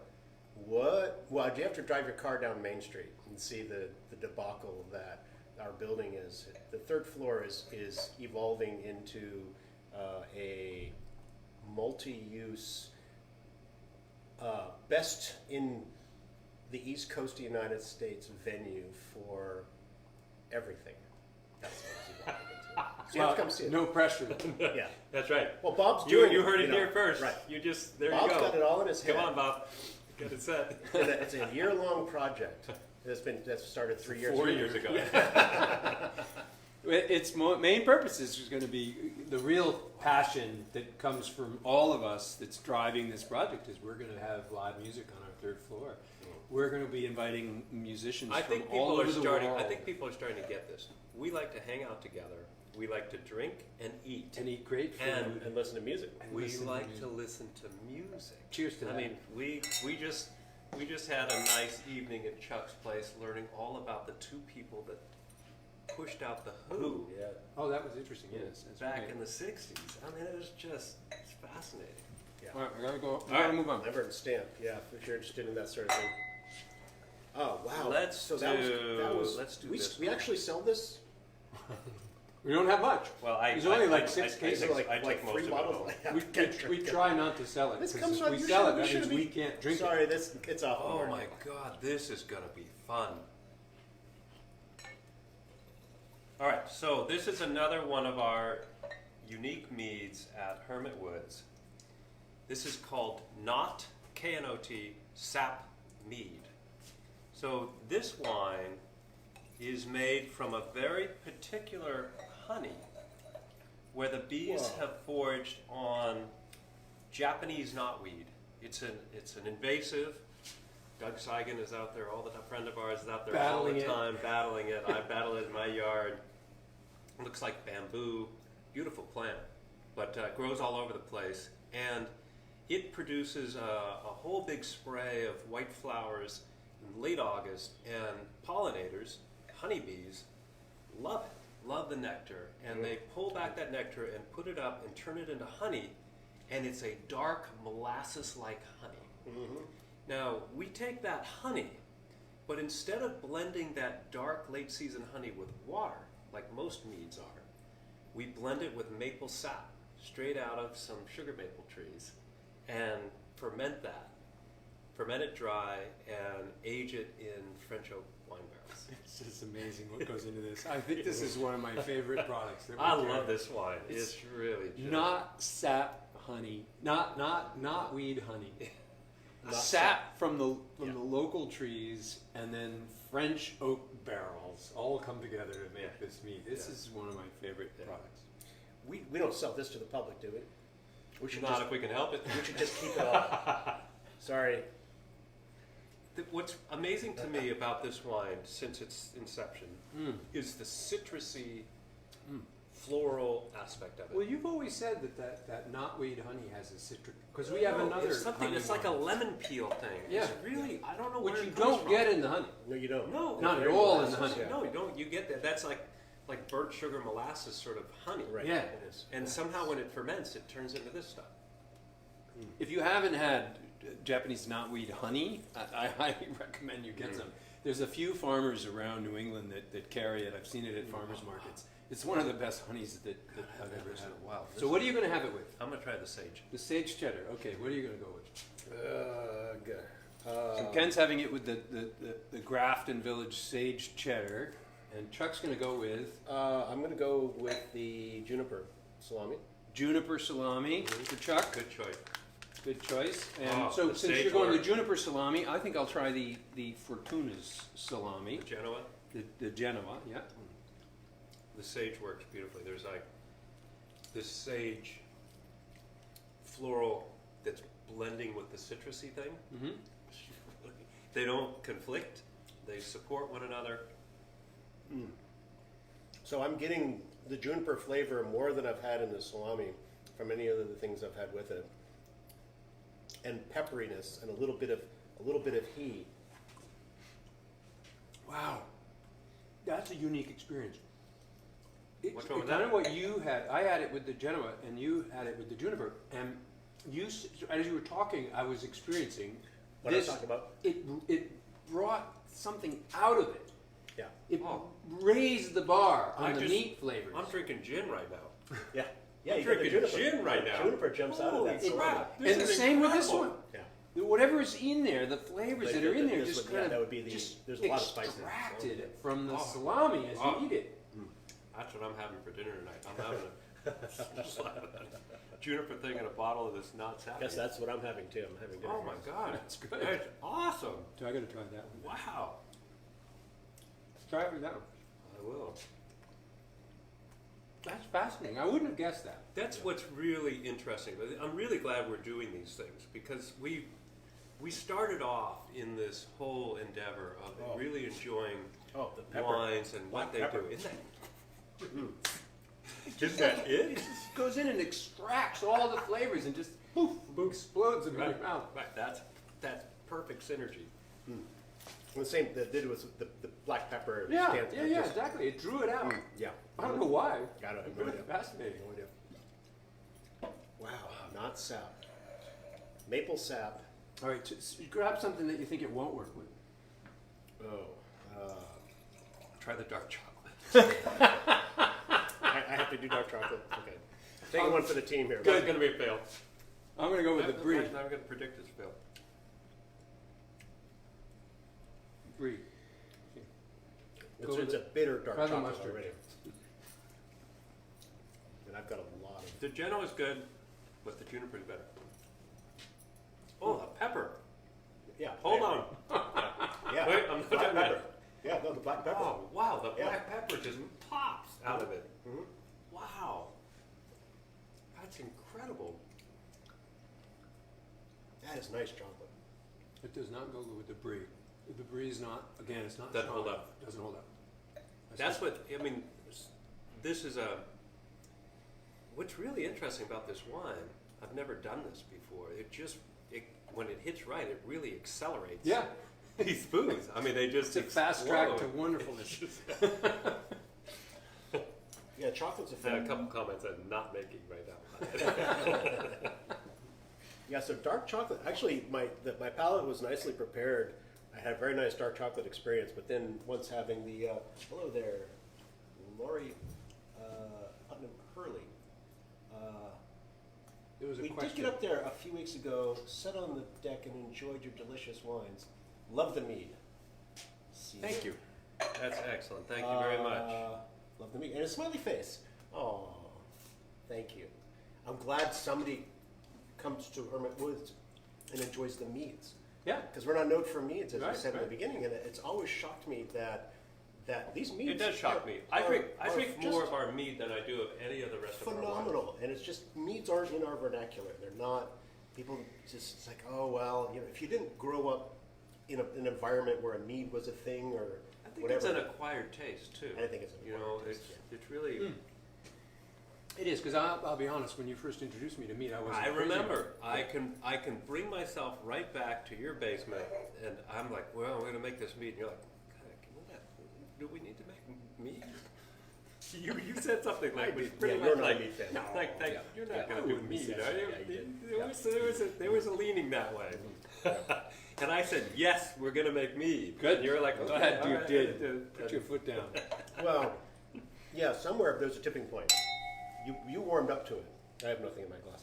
What? Well, you have to drive your car down Main Street and see the debacle that our building is. The third floor is evolving into a multi-use, best in the East Coast of the United States venue for everything. That's what it's evolving into. So you have to come see it. No pressure. Yeah. That's right. Well, Bob's You, doing you it, heard it know. here first. Right. You just, there Bob's you go. got it all in his head. Come on, Bob. Get it set. And it's a year-long project that's started 3 years 4 ago. years ago. Its main purpose is going to be the real passion that comes from all of us that's driving this project is we're going to have live music on our third floor. We're going to be inviting musicians I from think all people over are the starting. world. I think people are starting to get this. We like to hang out together. We like to drink and eat. and eat great food. And listen to music. and We listen to like music. to listen to music. Cheers to that. I mean, we just had a nice evening at Chuck's place, learning all about the two people that pushed out the Who Yeah. Oh, that was interesting. Yes, that's back right. in the '60s. I mean, it's fascinating. All right, I gotta go. I right. gotta move on. I've heard it stamped. Yeah, if you're interested in that sort of thing. Oh wow! Let's so that do was let's do we, this we one. actually sell this. We don't have much. Well, There's only like six cases. I take most 3 of it bottles. home. Yeah, We okay, try not to sell it This because comes if on. we you sell should- it, you that should means we can't drink Sorry, it's off. the Oh market. my God, this is gonna be fun. All right, so this is another one of our unique meads at Hermit Woods. This is called Knot, K-N-O-T, Sap Mead. So this wine is made from a very particular honey where the bees Whoa. have foraged on Japanese knotweed. It's an invasive. Doug Seigan is out there all the time. A friend of ours is out there all Battling the it. time battling it. I battle it in my yard. It looks like bamboo. Beautiful plant, but grows all over the place. And it produces a whole big spray of white flowers in late August, and pollinators, honeybees, love it, love the nectar, and they pull back that nectar and put it up and turn it into honey, and it's a dark molasses-like honey. Now, we take that honey, but instead of blending that dark late-season honey with water, like most meads are, we blend it with maple sap, straight out of some sugar maple trees, and ferment that. Ferment it dry and age it in French oak wine barrels. It's just amazing what goes into this. I think this is one of my favorite products. That we I carry. love this wine. It's It's really good. Not sap honey, not weed honey. Not Sap from the Yeah. local trees, and then French oak barrels all come together to make Yeah. this mead. This Yeah. is one of my favorite Yeah. products. We don't sell this to the public, do we? We should Not just if we can help it. we should just keep it all. Sorry. What's amazing to me about this wine since its inception is the citrusy, floral aspect of it. Well, you've always said that knotweed honey has a citric, because we have another It's something. honey It's like a wine, lemon peel thing. Yeah. It's really. I don't know which where you it comes don't from. get in the honey. No, you don't. No, Not at Very all in the molasses, honey. yeah. No, you don't. You get that. That's like burnt sugar molasses sort of honey. Right. Yeah. It is. And somehow when it ferments, it turns into this stuff. If you haven't had Japanese knotweed honey, I highly recommend you get some. There's a few farmers around New England that carry it. I've seen it at farmers markets. It's one of the best honeys that I've ever had. Wow. So what are you going to have it with? I'm gonna try the sage. The sage cheddar. Okay, what are you going to go with? Good. So Ken's having it with the Grafton Village sage cheddar, and Chuck's going to go with I'm going to go with the juniper salami. juniper salami for Chuck. Good choice. Good choice. And Oh, so the since sage you're going work. the juniper salami, I think I'll try the Fortuna's salami. The Genoa. The Genoa, yeah. The sage works beautifully. There's like this sage floral that's blending with the citrusy thing. Mm-hmm. They don't conflict. They support one another. So I'm getting the juniper flavor more than I've had in the salami from any of the things I've had with it, and pepperiness and a little bit of heat. Wow, that's a unique experience. What's wrong with kind that? of what you had. I had it with the Genoa, and you had it with the juniper. And you, as you were talking, I was experiencing What I'm talking about? It brought something out of it. Yeah. It raised the bar on the just- meat flavors. I'm drinking gin right now. Yeah. Yeah, I'm you got the drinking juniper. gin right now. Juniper jumps out of that. Holy salami. crap. And the is same with this incredible. one. Yeah. Whatever's in there, the flavors that are in there, This just one, yeah, kind that of would be the- just there's a lot of spice in it. extracted from the Oh. salami as Oh. you eat it. That's what I'm having for dinner tonight. I'm having a juniper thing and a bottle of this not salad. Yes, that's what I'm having too. I'm having dinner. Oh my god, That's good. That's awesome. So I got to try that one. Wow. Try it with that one. I will. That's fascinating. I wouldn't have guessed that. That's what's really interesting. I'm really glad we're doing these things because we started off in this whole endeavor of really enjoying Oh, the pepper. wines and what Black they pepper. do. Isn't that it? It just goes in and extracts all the flavors and just poof, explodes in your mouth. Right. That's perfect synergy. And the same that did was the black pepper. Yeah, stands- yeah, just- exactly. It drew it out. Yeah. I don't know why. Got it. But it's fascinating. No idea. Wow, not sap. Maple sap. All right, just grab something that you think it won't work with. Oh, Try the dark chocolate. I have to do dark chocolate. Okay, taking one for the team here. It's gonna be a fail. I'm going to go with the Brie. I'm gonna predict it's a fail. Brie. It's a bitter dark Try the chocolate mustard. already. And I've got a lot of. The Genoa is good, but the Juniper is better. Oh, the pepper. Yeah. Hold on. Yeah. Wait, I'm not black done pepper. yet. Yeah, no, the black pepper. Oh, wow, the Yeah. black pepper just pops out of it. Mhm. Wow. That's incredible. That is nice chocolate. It does not go with the Brie. The Brie is not, again, it's not Doesn't strong. hold up. Doesn't hold up. That's what, I mean, this is what's really interesting about this wine, I've never done this before. When it hits right, it really accelerates. Yeah. These foods. I mean, they just It's a fast track to explode. wonderfulness. Yeah, chocolate's a I had a fun. couple comments I'm not making right now. Yeah, so dark chocolate. Actually, my palate was nicely prepared. I had a very nice dark chocolate experience, but then once having the hello there, Lori Putnam Hurley. There was a We question. did get up there a few weeks ago, sat on the deck, and enjoyed your delicious wines. Love the mead. See Thank you. That's excellent. Thank you very much. Love the mead. And a smiley face. Oh, thank you. I'm glad somebody comes to Hermit Woods and enjoys the meads. Yeah. Because we're not known for meads, as we Right, said in right. the beginning, and it's always shocked me that these meads. It does shock me. I drink more of our mead than I do of any of the rest of our wine. phenomenal, and it's just meads aren't in our vernacular. They're not. People just it's like, oh well, you know, if you didn't grow up in an environment where a mead was a thing or I think whatever. it's an acquired taste too. I think it's an You acquired know, taste, it's really. It is, because I'll be honest, when you first introduced me to meat, I wasn't I crazy remember. about it. I can bring myself right back to your basement, and I'm like, well, we're gonna make this meat, and you're like, God, do we need to make meat? You said something like, was pretty yeah, much you're not a like, meat fan. no, like Yeah. you're not Yeah, I gonna do wouldn't meat, say are that. you? Yeah, you did. There was a leaning that way. And I said, yes, we're gonna make meat. Good. And you were like, okay, Glad you all right, did. Put your foot down. Well, yeah, somewhere there's a tipping point. You warmed up to it. I have nothing in my glass.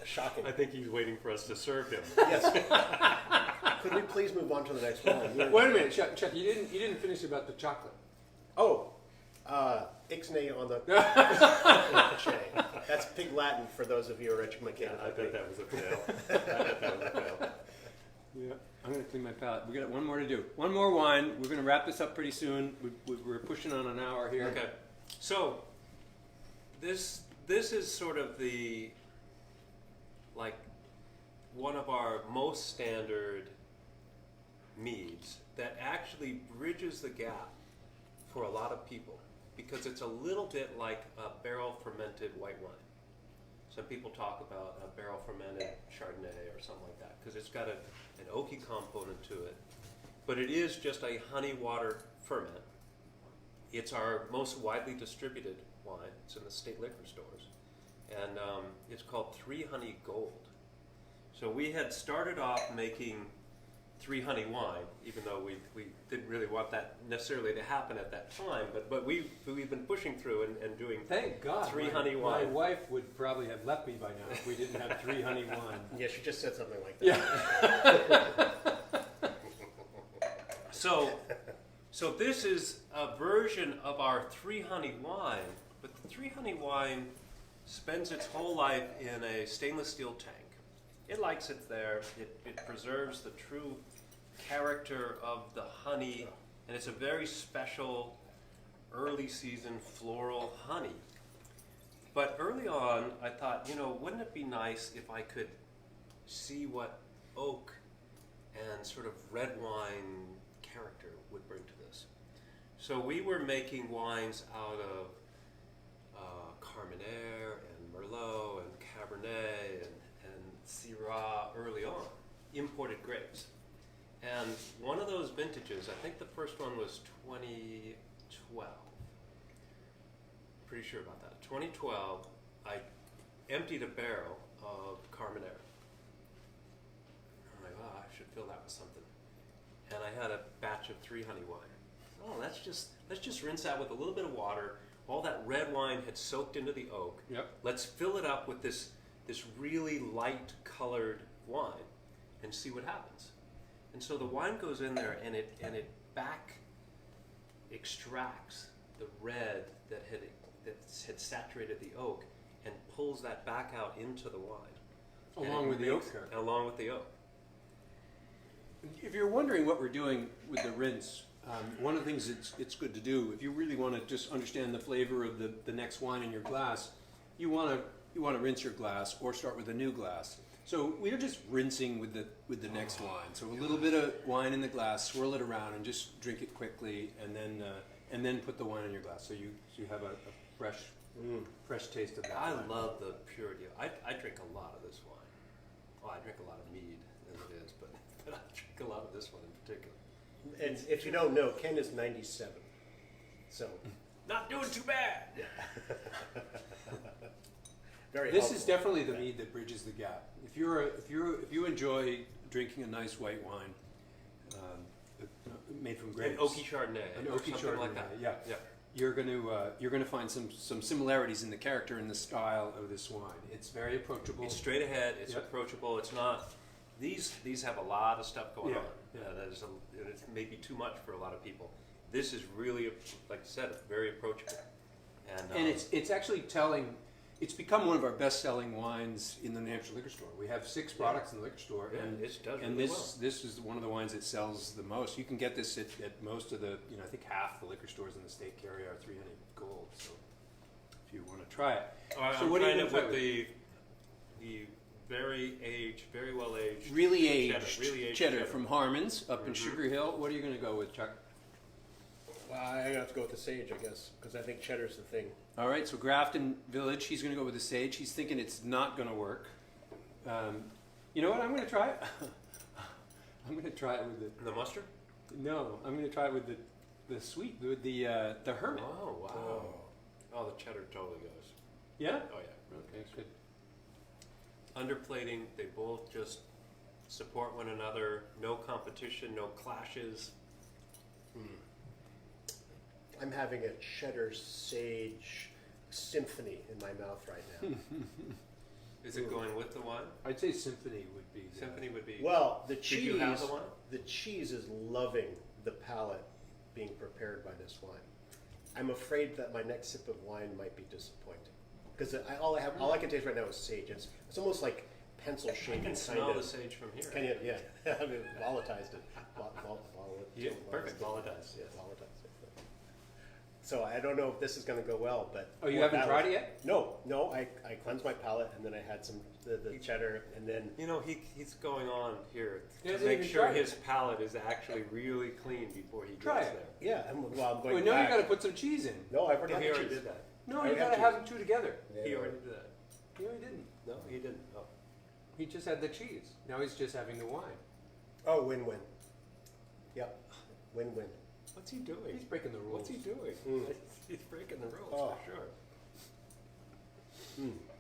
Shocking. I think he's waiting for us to serve him. Yes. Could we please move on to the next one? Wait a minute, Chuck, you didn't finish about the chocolate. Oh, ixnay on the chain. That's Pig Latin for those of you who are educated. I bet that was a fail. I bet that was a fail. Yeah. I'm going to clean my palate. We got one more to do. One more wine. We're going to wrap this up pretty soon. We're pushing on an hour here. Okay, so this is sort of the like one of our most standard meads that actually bridges the gap for a lot of people because it's a little bit like a barrel fermented white wine. Some people talk about a barrel fermented Chardonnay or something like that because it's got an oaky component to it, but it is just a honey water ferment. It's our most widely distributed wine. It's in the state liquor stores. And it's called 3 Honey Gold. So we had started off making 3 honey wine, even though we didn't really want that necessarily to happen at that time. But we've been pushing through and doing Thank God. 3 my, honey wine. My wife would probably have left me by now if we didn't have 3 honey wine. Yeah, she just said something like that. Yeah. So this is a version of our 3 honey wine, but the 3 honey wine spends its whole life in a stainless steel tank. It likes it there. It preserves the true character of the honey, and it's a very special early season floral honey. But early on, I thought, wouldn't it be nice if I could see what oak and sort of red wine character would bring to this. So we were making wines out of Carmenere and Merlot and Cabernet and Syrah early on, imported grapes. And one of those vintages, I think the first one was 2012. Pretty sure about that. 2012, I emptied a barrel of Carmenere. I'm like, oh, I should fill that with something. And I had a batch of 3 honey wine. Oh, let's just rinse that with a little bit of water. All that red wine had soaked into the oak. Yep. Let's fill it up with this really light colored wine and see what happens. And so the wine goes in there and it back extracts the red that had saturated the oak and pulls that back out into the wine. along with the oak character. Along with the oak. If you're wondering what we're doing with the rinse, one of the things it's good to do, if you really want to just understand the flavor of the next wine in your glass, you want to rinse your glass or start with a new glass. So we're just rinsing with the next wine. So a little bit of wine in the glass, swirl it around, and just drink it quickly, and then put the wine in your glass. So you have a fresh taste of that. I wine. love the purity. I drink a lot of this wine. Well, I drink a lot of mead as it is, but I drink a lot of this one in particular. And if you don't know, Ken is 97. So Not doing too bad. very This helpful. is definitely the mead that bridges the gap. If you enjoy drinking a nice white wine, made from grapes, An oaky Chardonnay. an or oaky something Chardonnay, like that. yeah, Yeah. you're gonna find some similarities in the character and the style of this wine. It's very approachable. It's straight ahead. It's Yep. approachable. It's not. These have a lot of stuff going Yeah, on. yeah. It's maybe too much for a lot of people. This is really, like I said, it's very approachable. And it's actually telling. It's become one of our best-selling wines in the New Hampshire liquor store. We have 6 products in the liquor store, Yeah, and it does and really this is one of the wines that sells the most. You can get this at most of the, I think half the liquor stores in the state carry our 300 Gold. So if you want to try it, I'm what are you trying gonna it try with with? the very aged, very well aged, Really aged cheddar cheddar from Harman's up in Mhm. Sugar Hill. What are you going to go with, Chuck? Well, I'm gonna have to go with the sage, I guess, because I think cheddar's the thing. All right, so Grafton Village, he's going to go with the sage. He's thinking it's not going to work. You know what? I'm going to try it. I'm going to try it with the mustard. I'm going to try it with the sweet, with the Hermit. Oh wow! Oh, the cheddar totally goes. Yeah. Oh yeah. Okay, good. Underplating. They both just support one another. No competition. No clashes. I'm having a cheddar sage symphony in my mouth right now. Is it going with the wine? I'd say Symphony would be. Symphony would be. Well, the Did cheese, you have the wine? the cheese is loving the palate being prepared by this wine. I'm afraid that my next sip of wine might be disappointing because all I can taste right now is sage. It's almost like pencil I shading can kind smell of. the sage from here. Can you? Yeah, I mean, volatilized it. Yeah, perfect. Volatized. Yes. Volatilized it. So I don't know if this is going to go well, but Oh, you haven't tried it yet? No. I cleansed my palate and then I had some the cheddar and then You know, he's going on here He to hasn't make even sure tried it. his palate is actually really clean before he Try gets it. there. yeah, I'm going Well, no, back. you got to put some cheese in. No, I've already No, had he the already cheese. did that. No, I you have got to cheese. have them two together. Yeah, He already did that. No, he didn't. No, he didn't. Oh. He just had the cheese. Now he's just having the wine. Oh, win-win. Yep, win-win. What's he doing? He's breaking the rules. What's he doing? Mm. He's breaking the rules Oh. for sure.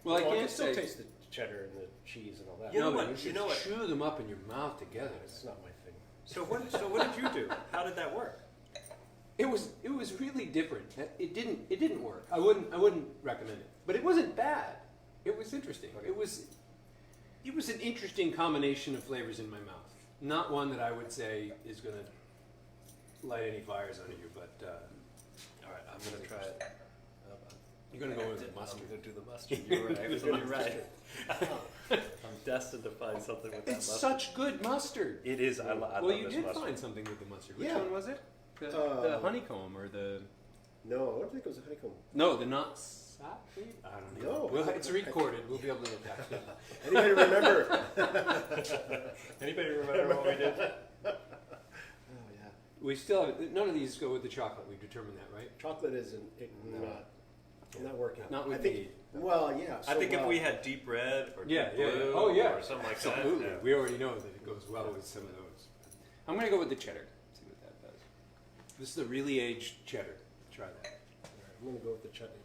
Well, I can can't still say. taste cheddar and the cheese and all that. You know no, what? but you You know what? chew them up in your mouth together. It's not my thing. So what did you do? How did that work? It was really different. It didn't work. I wouldn't recommend it. But it wasn't bad. It was interesting. It was an interesting combination of flavors in my mouth. Not one that I would say is going to light any fires under you, but All right, I'm gonna try it. you're going to go with the mustard. I'm gonna do the mustard. You're right. You're right. I'm destined to find something with that It's mustard. such good mustard. It is. I love Well, you this did mustard. find something with the mustard. Which Yeah. one was it? The honeycomb or the... No, I don't think it was a honeycomb. No, the not sap mead? I don't know. No. Well, it's recorded. We'll be able to look at it. Anybody remember? Anybody remember what we did? Oh yeah, We still have... None of these go with the chocolate. We've determined that, right? chocolate isn't not working. Not with I think. mead. Well, yeah. I so, think if we had deep red or Yeah, deep yeah. blue Oh, yeah. or something like Absolutely. that. Yeah. We already know that it goes well with some of those. I'm going to go with the cheddar. See what that does. This is the really aged cheddar. Try that. I'm gonna go with the chutney.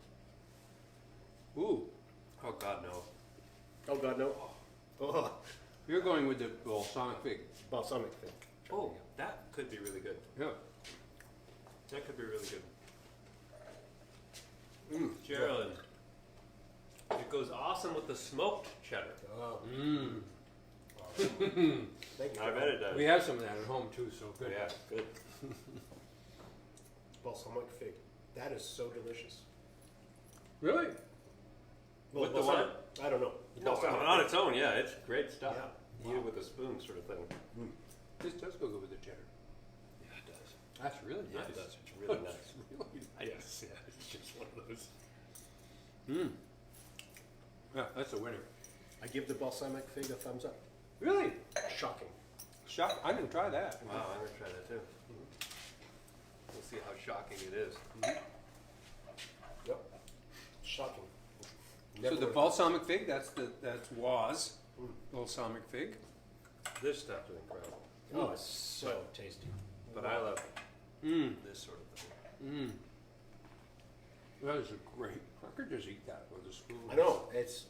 Ooh, Oh God, no. Oh God, no. Oh, you're going with the balsamic fig. balsamic thing. Oh, that could be really good. Yeah. That could be really good. Mm. Geraldine, it goes awesome with the smoked cheddar. Oh, Mm. thank you. I bet it does. We have some of that at home too, so good. Yeah, good. Balsamic fig. That is so delicious. Really? Well, With the balsamic- what? I don't know. No, Balsamic on fig. its own, yeah, it's great stuff. Yeah. Eat it with a spoon, sort of thing. This does go good with the cheddar. Yeah, it does. That's really Yeah, nice. it does. It's really nice. It's really Yes, yeah, it's just one of those. Mm. Yeah, that's a winner. I give the balsamic fig a thumbs up. Really? Shocking. Shock! I'm gonna try that. Wow, I'm gonna try that too. We'll see how shocking it is. Yep. Shocking. So Never the would've- balsamic fig, that's Wozz. Balsamic fig. This stuff is incredible, Oh, it's so tasty. but I love Mm. this sort of thing. Mm. That is a great. I could just eat that with a spoon. I know. It's.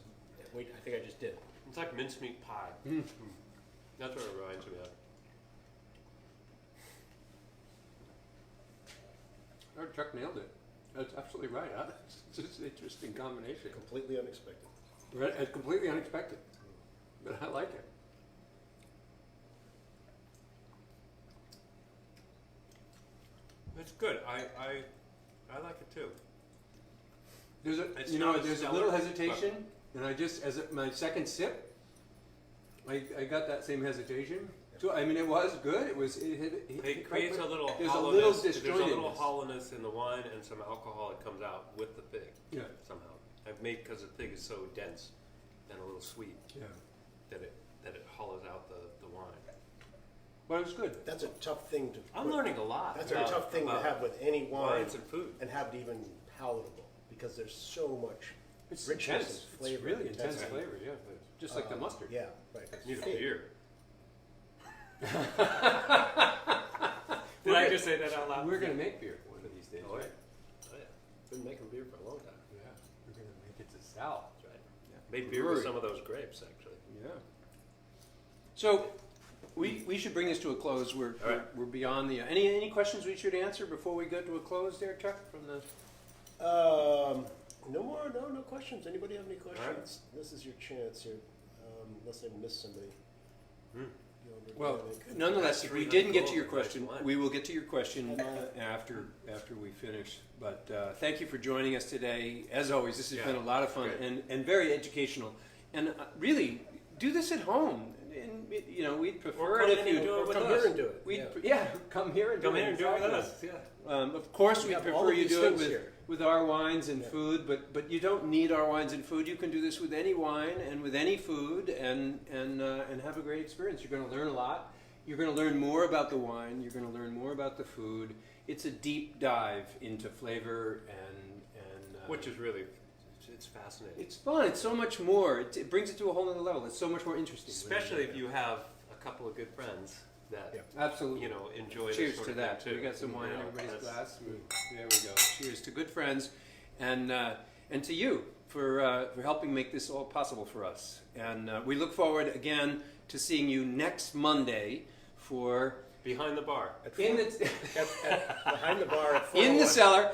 Wait, I think I just did. It's like mincemeat pie. Mm. That's what it reminds me of. Oh, Chuck nailed it. That's absolutely right. Huh? It's just an interesting combination. Completely unexpected. Right, it's completely unexpected, but I like it. It's good. I like it too. There's a, It's you know, not a there's a stellar, little hesitation, and I just, my second sip, I got that same hesitation. So I mean, it was good. It was. It creates a little There's a hollowness. little There's a little disjointedness. hollowness in the wine and some alcohol that comes out with the fig Yeah, somehow. I've made because the fig is so dense and a little sweet yeah. that it hollows out the wine. But it was good. That's a tough thing to. I'm learning a lot. That's a about- tough thing to about have with any wine wines and food. and have it even palatable because there's so much. It's Richness intense. and flavor, It's really intense intensity. flavor. Yeah, just like the mustard. Yeah, right. Need a Fig. beer. Did I just say that out loud? We're gonna make beer one of these days, Oh, yeah. right? Oh, yeah. Been making beer for a long time. Yeah, we're gonna make it to Sal. That's right. Yeah. Made beer Brewery. with some of those grapes, actually. Yeah. So, we should bring this to a close. We're All right. we're beyond the any questions we should answer before we go to a close there, Chuck? From the No questions. Anybody have any questions? right. This is your chance here, unless I missed somebody. Hmm. well, Yeah, nonetheless, if we didn't get to your Nice question, wine. we will get to your question after we finish. But thank you for joining us today. As always, this has Yeah, been a lot of fun great. and very educational. And really, do this at home. And you know, we'd prefer come it in if and do you it with come us. here and do it. We'd, Yeah. come here and Come do in it. and do it with Exactly. us. Yeah. Of course, We we have prefer all of you these do it things here. with our wines and Yeah. food, but you don't need our wines and food. You can do this with any wine and with any food, and have a great experience. You're going to learn a lot. You're going to learn more about the wine. You're going to learn more about the food. It's a deep dive into flavor and Which is really, it's fascinating. it's fun. It's so much more. It brings it to a whole other level. It's so much more interesting. Especially if you have a couple of good friends that, Yeah. Absolutely. you know, enjoy Cheers this sort to of that. thing too. We got some wine You in know, everybody's that's- glass. There we go. Cheers to good friends, and to you for helping make this all possible for us. And we look forward again to seeing you next Monday for Behind the bar. in the Behind the bar at in the 401. cellar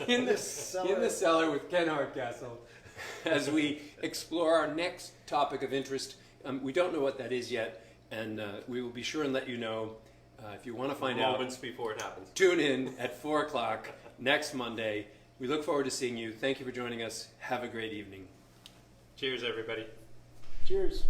in the cellar. in the cellar with Ken Hardcastle as we explore our next topic of interest. We don't know what that is yet, and we will be sure and let you know if you want to find out. Moments before it happens. Tune in at 4 o'clock next Monday. We look forward to seeing you. Thank you for joining us. Have a great evening. Cheers, everybody. Cheers.